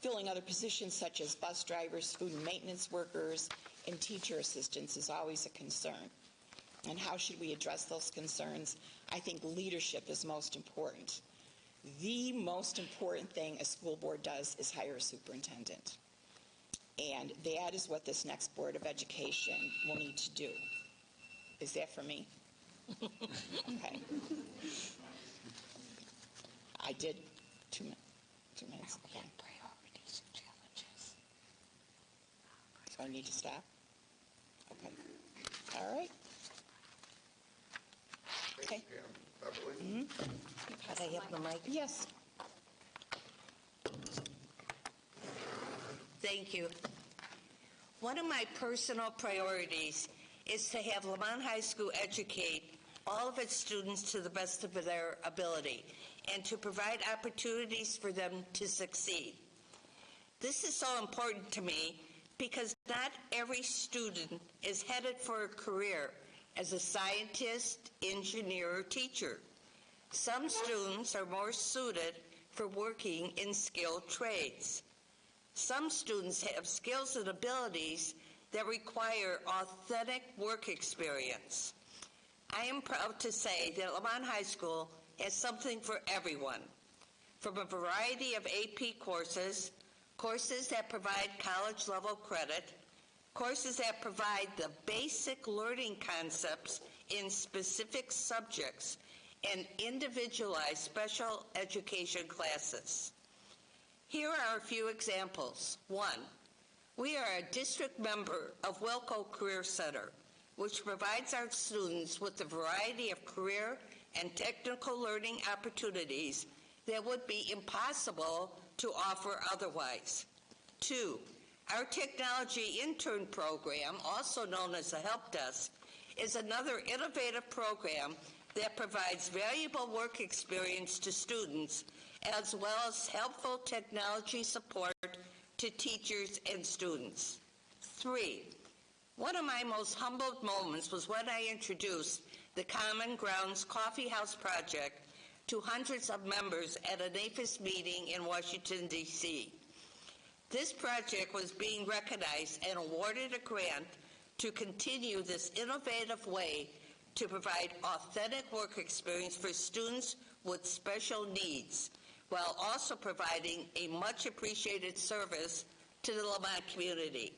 Filling other positions such as bus drivers, food and maintenance workers, and teacher assistants is always a concern. And how should we address those concerns? I think leadership is most important. The most important thing a school board does is hire a superintendent. And that is what this next Board of Education will need to do. Is that for me? Okay. I did 2 minutes. 2 minutes. Okay. Priorities and challenges. So I need to stop? Okay. All right. Okay. Beverly? Could I have the mic? Yes. Thank you. One of my personal priorities is to have Lemont High School educate all of its students to the best of their ability and to provide opportunities for them to succeed. This is so important to me because not every student is headed for a career as a scientist, engineer, or teacher. Some students are more suited for working in skilled trades. Some students have skills and abilities that require authentic work experience. I am proud to say that Lemont High School has something for everyone, from a variety of AP courses, courses that provide college-level credit, courses that provide the basic learning concepts in specific subjects, and individualized special education classes. Here are a few examples. 1, we are a district member of Wilco Career Center, which provides our students with a variety of career and technical learning opportunities that would be impossible to offer otherwise. 2, our technology intern program, also known as the Help Desk, is another innovative program that provides valuable work experience to students as well as helpful technology support to teachers and students. 3, one of my most humbled moments was when I introduced the Common Grounds Coffee House Project to hundreds of members at an APHIS meeting in Washington, D.C. This project was being recognized and awarded a grant to continue this innovative way to provide authentic work experience for students with special needs, while also providing a much appreciated service to the Lemont community.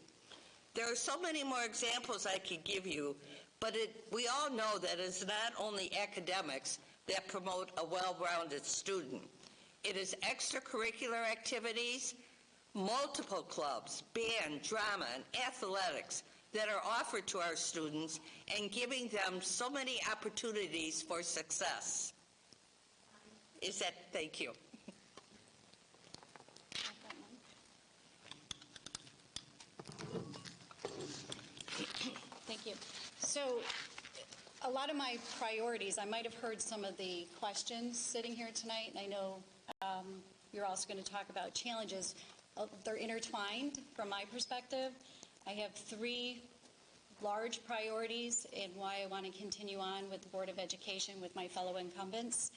There are so many more examples I could give you, but we all know that it's not only academics that promote a well-rounded student. It is extracurricular activities, multiple clubs, band, drama, and athletics that are offered to our students and giving them so many opportunities for success. Thank you. Thank you. So a lot of my priorities, I might have heard some of the questions sitting here tonight, and I know you're also going to talk about challenges. They're intertwined from my perspective. I have 3 large priorities in why I want to continue on with the Board of Education with my fellow incumbents.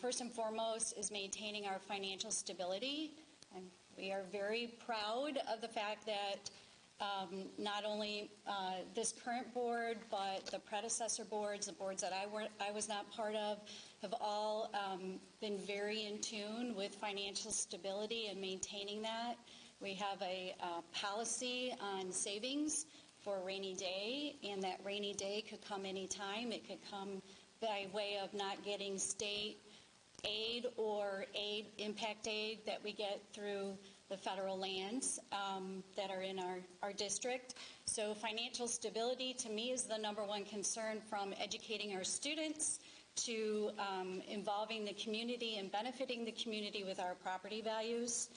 First and foremost is maintaining our financial stability. And we are very proud of the fact that not only this current board, but the predecessor boards, the boards that I was not part of, have all been very in tune with financial stability and maintaining that. We have a policy on savings for a rainy day, and that rainy day could come anytime. It could come by way of not getting state aid or impact aid that we get through the federal lands that are in our district. So financial stability to me is the number one concern, from educating our students to involving the community and benefiting the community with our property values.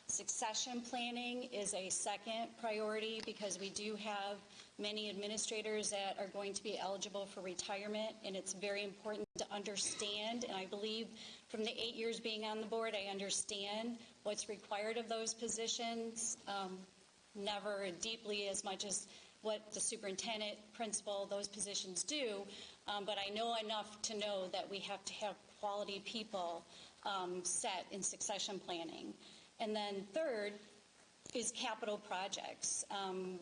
Succession planning is a second priority because we do have many administrators that are going to be eligible for retirement, and it's very important to understand, and I believe from the 8 years being on the board, I understand what's required of those positions, never deeply as much as what the superintendent, principal, those positions do, but I know enough to know that we have to have quality people set in succession planning. And then third is capital projects.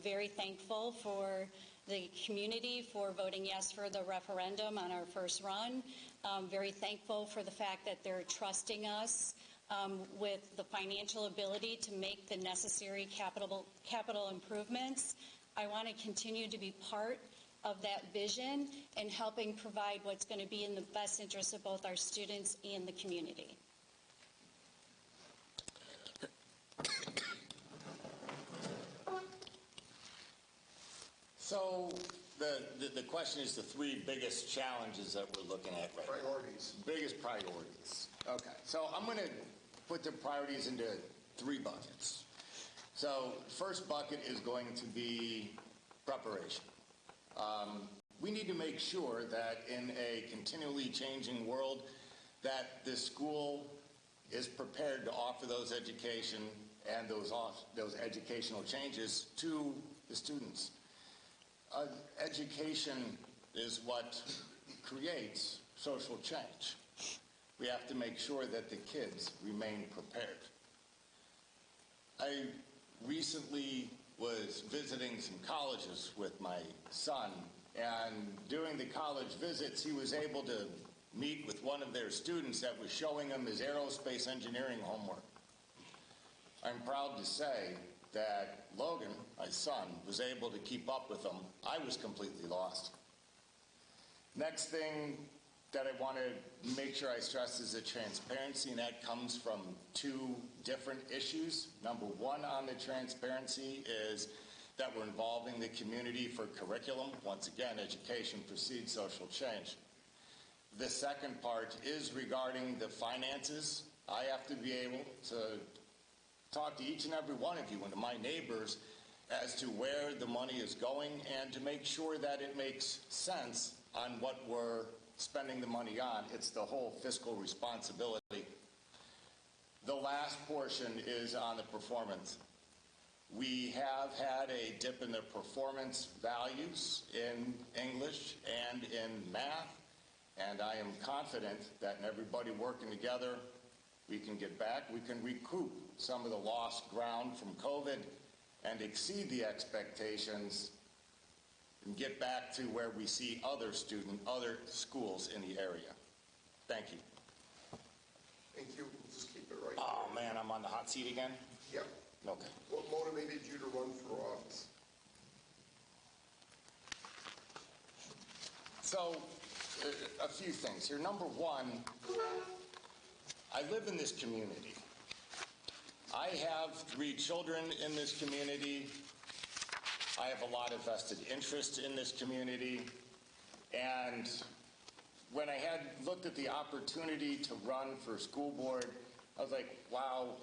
Very thankful for the community for voting yes for the referendum on our first run. Very thankful for the fact that they're trusting us with the financial ability to make the necessary capital improvements. I want to continue to be part of that vision and helping provide what's going to be in the best interest of both our students and the community. So the question is the 3 biggest challenges that we're looking at right now. Priorities. Biggest priorities. Okay. So I'm going to put the priorities into 3 buckets. So first bucket is going to be preparation. We need to make sure that in a continually changing world that the school is prepared to offer those education and those educational changes to the students. Education is what creates social change. We have to make sure that the kids remain prepared. I recently was visiting some colleges with my son, and during the college visits, he was able to meet with one of their students that was showing him his aerospace engineering homework. I'm proud to say that Logan, my son, was able to keep up with them. I was completely lost. Next thing that I want to make sure I stress is the transparency, and that comes from 2 different issues. Number 1 on the transparency is that we're involving the community for curriculum. Once again, education precedes social change. The second part is regarding the finances. I have to be able to talk to each and every one of you and to my neighbors as to where the money is going and to make sure that it makes sense on what we're spending the money on. It's the whole fiscal responsibility the last portion is on the performance. We have had a dip in the performance values in English and in math, and I am confident that in everybody working together, we can get back, we can recoup some of the lost ground from COVID and exceed the expectations and get back to where we see other schools in the area. Thank you. Thank you. We'll just keep it right Oh there. man, I'm on the hot seat again? Yeah. Okay. What motivated you to run for office? So, a few things here. Number one, I live in this community. I have 3 children in this community. I have a lot of vested interest in this community. And when I had looked at the opportunity to run for school board, I was like, wow,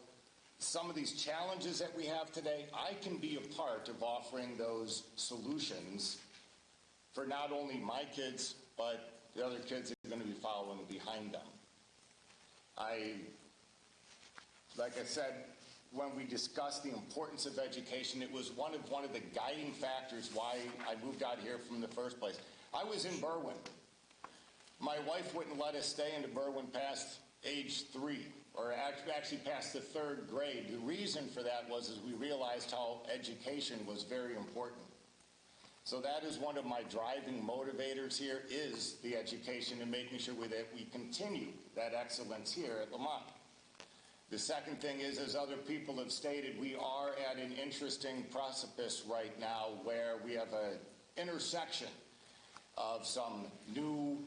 some of these challenges that we have today, I can be a part of offering those solutions for not only my kids, but the other kids that are going to be following behind them. Like I said, when we discussed the importance of education, it was one of the guiding factors why I moved out here from the first place. I was in Berwyn. My wife wouldn't let us stay in Berwyn past age 3, or actually past the 3rd grade. The reason for that was we realized how education was very important. So that is one of my driving motivators here, is the education and making sure that we continue that excellence here at Lemont. The second thing is, as other people have stated, we are at an interesting precipice right now where we have an intersection of some new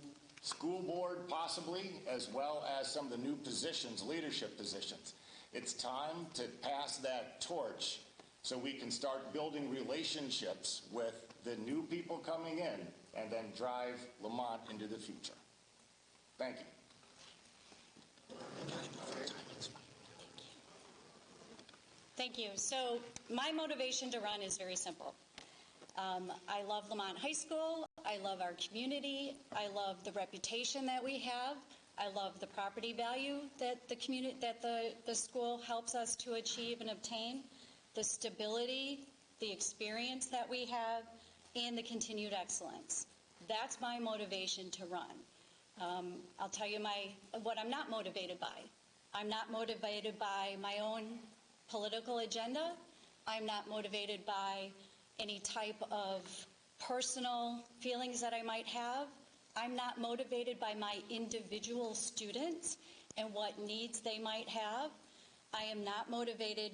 school board, possibly, as well as some of the new positions, leadership positions. It's time to pass that torch so we can start building relationships with the new people coming in and then drive Lemont into the future. Thank you. Thank you. So my motivation to run is very simple. I love Lemont High School. I love our community. I love the reputation that we have. I love the property value that the school helps us to achieve and obtain, the stability, the experience that we have, and the continued excellence. That's my motivation to run. I'll tell you what I'm not motivated by. I'm not motivated by my own political agenda. I'm not motivated by any type of personal feelings that I might have. I'm not motivated by my individual students and what needs they might have. I am not motivated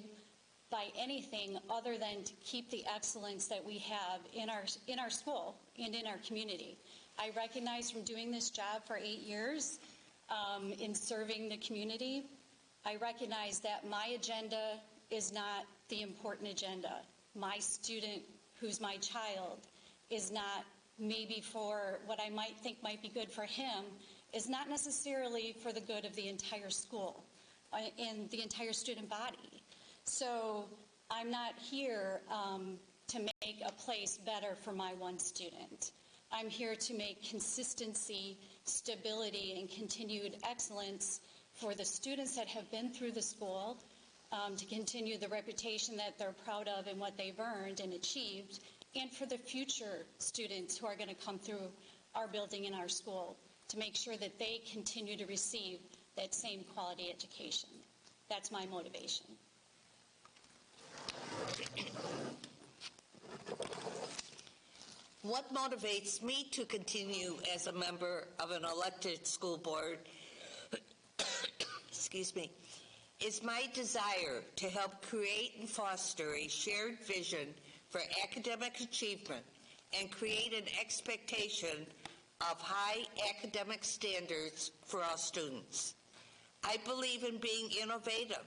by anything other than to keep the excellence that we have in our school and in our community. I recognize from doing this job for 8 years in serving the community, I recognize that my agenda is not the important agenda. My student, who's my child, is not maybe for what I might think might be good for him, is not necessarily for the good of the entire school and the entire student body. So I'm not here to make a place better for my one student. I'm here to make consistency, stability, and continued excellence for the students that have been through the school, to continue the reputation that they're proud of and what they've earned and achieved, and for the future students who are going to come through our building and our school, to make sure that they continue to receive that same quality education. That's my motivation. What motivates me to continue as a member of an elected school board, excuse me, is my desire to help create and foster a shared vision for academic achievement and create an expectation of high academic standards for all students. I believe in being innovative,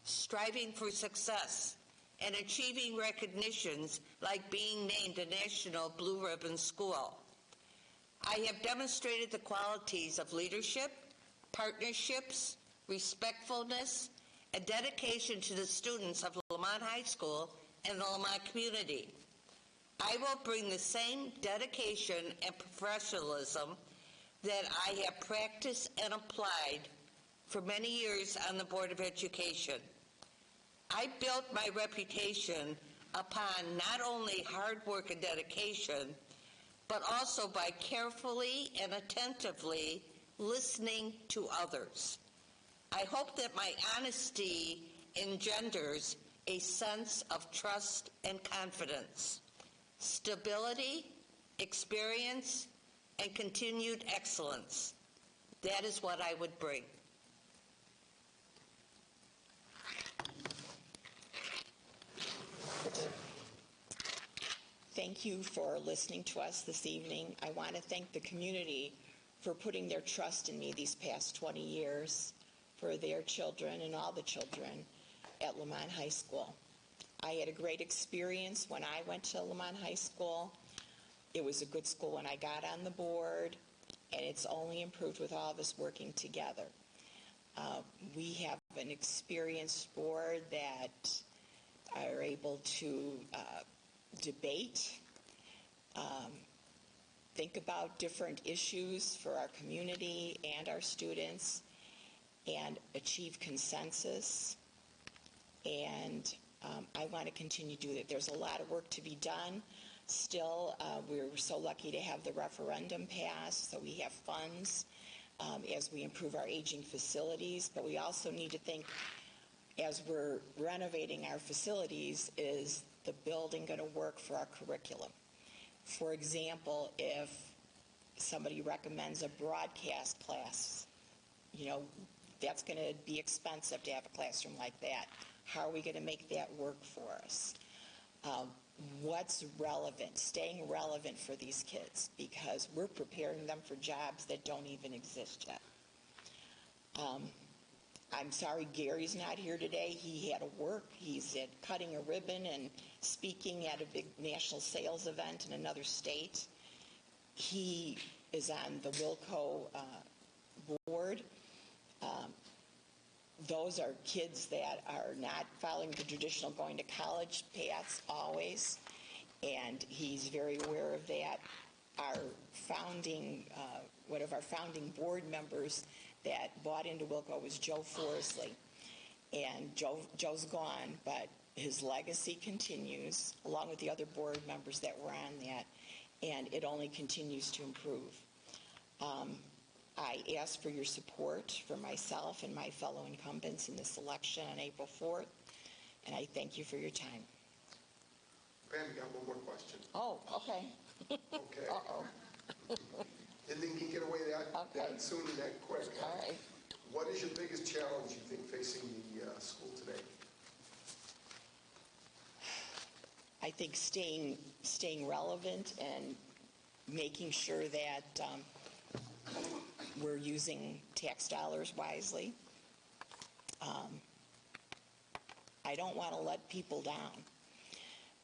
striving for success, and achieving recognitions like being named a National Blue Ribbon School. I have demonstrated the qualities of leadership, partnerships, respectfulness, and dedication to the students of Lemont High School and the Lemont community. I will bring the same dedication and professionalism that I have practiced and applied for many years on the Board of Education. I built my reputation upon not only hard work and dedication, but also by carefully and attentively listening to others. I hope that my honesty engenders a sense of trust and confidence, stability, experience, and continued excellence. That is what I would bring. Thank you for listening to us this evening. I want to thank the community for putting their trust in me these past 20 years, for their children and all the children at Lemont High School. I had a great experience when I went to Lemont High School. It was a good school when I got on the board, and it's only improved with all of us working together. We have an experienced board that are able to debate, think about different issues for our community and our students, and achieve consensus. And I want to continue to do that. There's a lot of work to be done. Still, we're so lucky to have the referendum passed, so we have funds as we improve our aging facilities. But we also need to think, as we're renovating our facilities, is the building going to work for our curriculum? For example, if somebody recommends a broadcast class, that's going to be expensive to have a classroom like that. How are we going to make that work for us? What's relevant, staying relevant for these kids, because we're preparing them for jobs that don't even exist yet. I'm sorry Gary's not here today. He had to work. He's at cutting a ribbon and speaking at a big national sales event in another state. He is on the Wilco board. Those are kids that are not following the traditional going to college paths always, and he's very aware of that. Our founding, one of our founding board members that bought into Wilco was Joe Forsley, and Joe's gone, but his legacy continues along with the other board members that were on that, and it only continues to improve. I ask for your support for myself and my fellow incumbents in this election on April 4th, and I thank you for your time. Graham, we got one more question. Oh, okay. Okay. Uh-oh. Didn't think you can get away that soon and that quick. All right. What is your biggest challenge, you think, facing the school today? I think staying relevant and making sure that we're using tax dollars wisely. I don't want to let people down,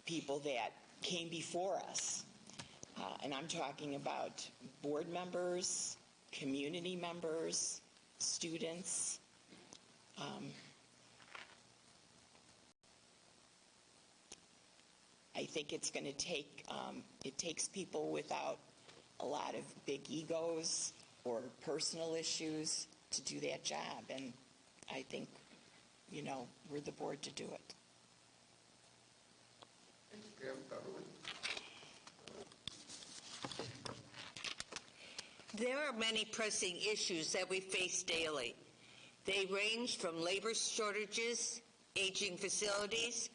people that came before us. And I'm talking about board members, community members, students. I think it's going to take, it takes people without a lot of big egos or personal issues to do that job. And I think, we're the board to do it. Thank you, Pam. Beverly? There are many pressing issues that we face daily. They range from labor shortages, aging facilities,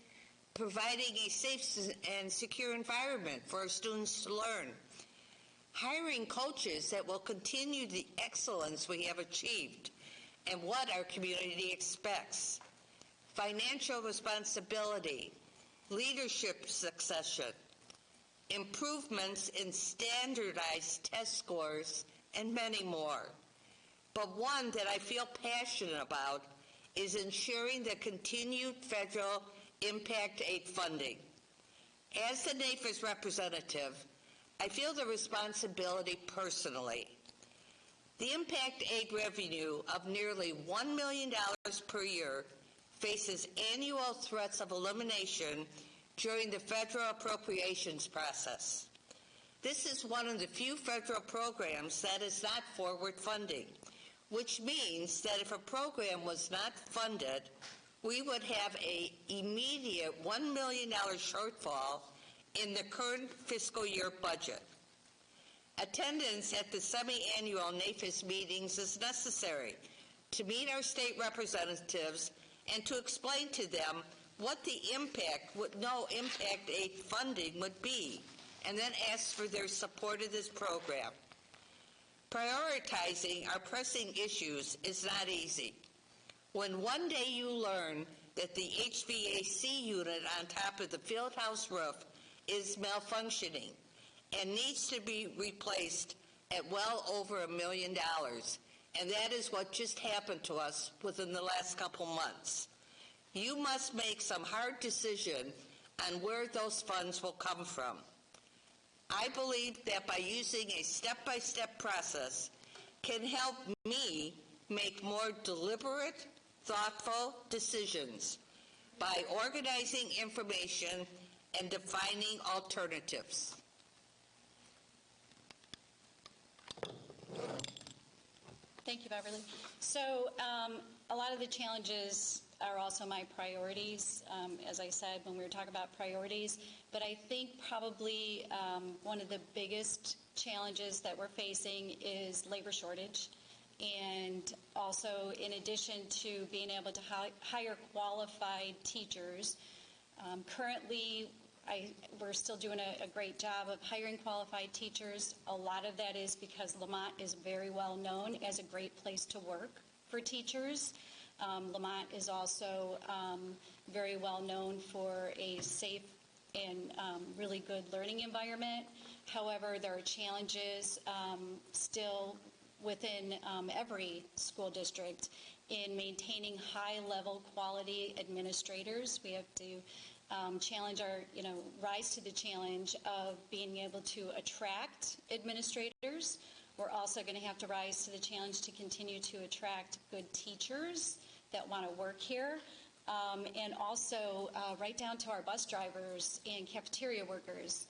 providing a safe and secure environment for our students to learn, hiring coaches that will continue the excellence we have achieved and what our community expects, financial responsibility, leadership succession, improvements in standardized test scores, and many more. But one that I feel passionate about is ensuring the continued federal impact aid funding. As the NAFA's representative, I feel the responsibility personally. The impact aid revenue of nearly $1 million per year faces annual threats of elimination during the federal appropriations process. This is one of the few federal programs that is not forward funding, which means that if a program was not funded, we would have an immediate $1 million shortfall in the current fiscal year budget. Attendance at the semi-annual NAFIS meetings is necessary to meet our state representatives and to explain to them what the impact, what no impact aid funding would be, and then ask for their support of this program. Prioritizing our pressing issues is not easy. When one day you learn that the HVAC unit on top of the field house roof is malfunctioning and needs to be replaced at well over $1 million, and that is what just happened to us within the last couple months, you must make some hard decision on where those funds will come from. I believe that by using a step-by-step process can help me make more deliberate, thoughtful decisions by organizing information and defining alternatives. Thank you, Beverly. So a lot of the challenges are also my priorities, as I said, when we were talking about priorities. But I think probably one of the biggest challenges that we're facing is labor shortage. And also, in addition to being able to hire qualified teachers, currently we're still doing a great job of hiring qualified teachers. A lot of that is because Lemont is very well known as a great place to work for teachers. Lemont is also very well known for a safe and really good learning environment. However, there are challenges still within every school district in maintaining high-level quality administrators. We have to rise to the challenge of being able to attract administrators. We're also going to have to rise to the challenge to continue to attract good teachers that want to work here. And also right down to our bus drivers and cafeteria workers.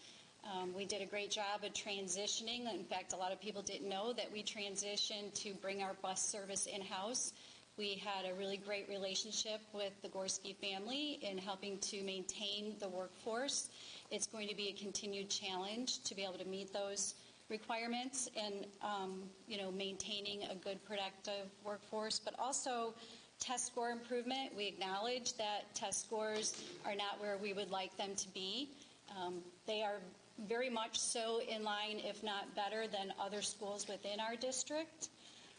We did a great job of transitioning. In fact, a lot of people didn't know that we transitioned to bring our bus service in-house. We had a really great relationship with the Gorski family in helping to maintain the workforce. It's going to be a continued challenge to be able to meet those requirements and maintaining a good, productive workforce, but also test score improvement. We acknowledge that test scores are not where we would like them to be. They are very much so in line, if not better, than other schools within our district.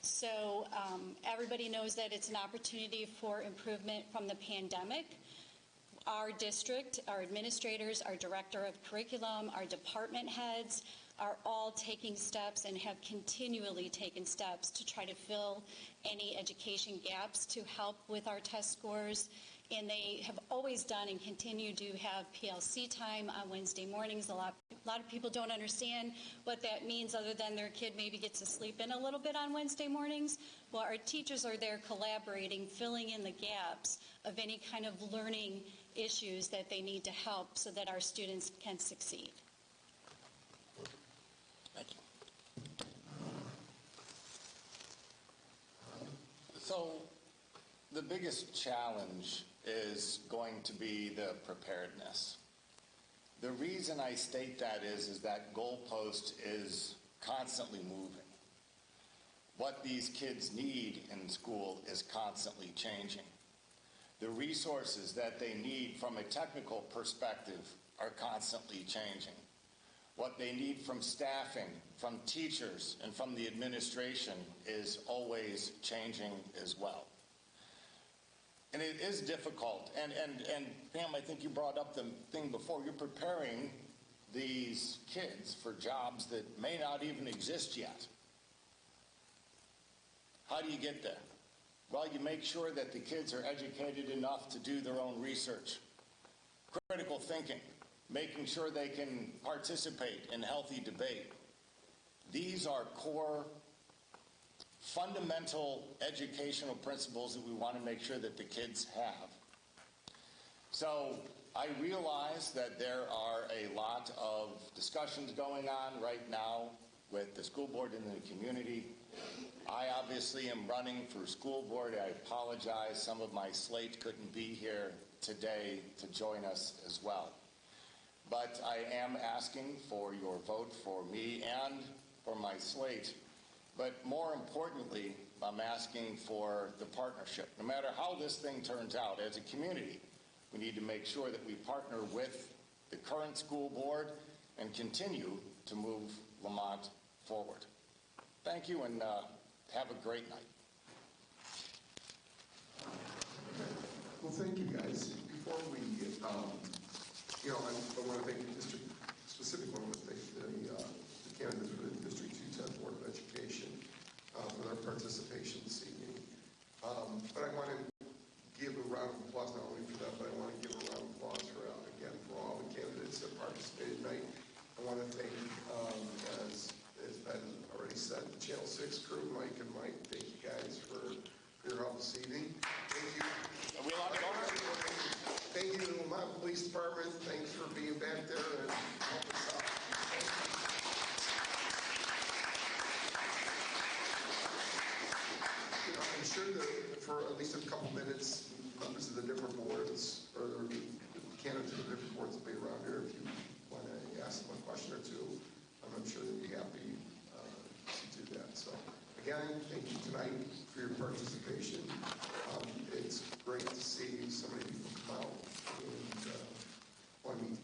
So everybody knows that it's an opportunity for improvement from the pandemic. Our district, our administrators, our director of curriculum, our department heads are all taking steps and have continually taken steps to try to fill any education gaps to help with our test scores. And they have always done and continue to have PLC time on Wednesday mornings. A lot of people don't understand what that means other than their kid maybe gets to sleep in a little bit on Wednesday mornings. Well, our teachers are there collaborating, filling in the gaps of any kind of learning issues that they need to help so that our students can succeed. Thank you. So the biggest challenge is going to be the preparedness. The reason I state that is that goalpost is constantly moving. What these kids need in school is constantly changing. The resources that they need from a technical perspective are constantly changing. What they need from staffing, from teachers, and from the administration is always changing as well. And it is difficult. And Pam, I think you brought up the thing before. You're preparing these kids for jobs that may not even exist yet. How do you get there? Well, you make sure that the kids are educated enough to do their own research, critical thinking, making sure they can participate in healthy debate. These are core fundamental educational principles that we want to make sure that the kids have. So I realize that there are a lot of discussions going on right now with the school board and the community. I obviously am running for school board. I apologize. Some of my slate couldn't be here today to join us as well. But I am asking for your vote for me and for my slate. But more importantly, I'm asking for the partnership. No matter how this thing turns out, as a community, we need to make sure that we partner with the current school board and continue to move Lemont forward. Thank you, and have a great night. Well, thank you, guys. Before we get, I want to thank the district, specifically I want to thank the candidates for the District 210 Board of Education for their participation this evening. But I want to give a round of applause not only for that, but I want to give a round of applause for all the candidates that participated tonight. I want to thank, as has been already said, the Channel 6 crew, Mike and Mike. Thank you guys for your help this evening. Thank you. Are we allowed to go? Thank you to the Lemont Police Department. Thanks for being back there and helping us out. I'm sure that for at least a couple minutes, members of the different boards or the candidates of the different boards will be around here. If you want to ask them a question or two, I'm sure they'd be happy to do that. So, again, thank you tonight for your participation. It's great to see so many people come out and want to meet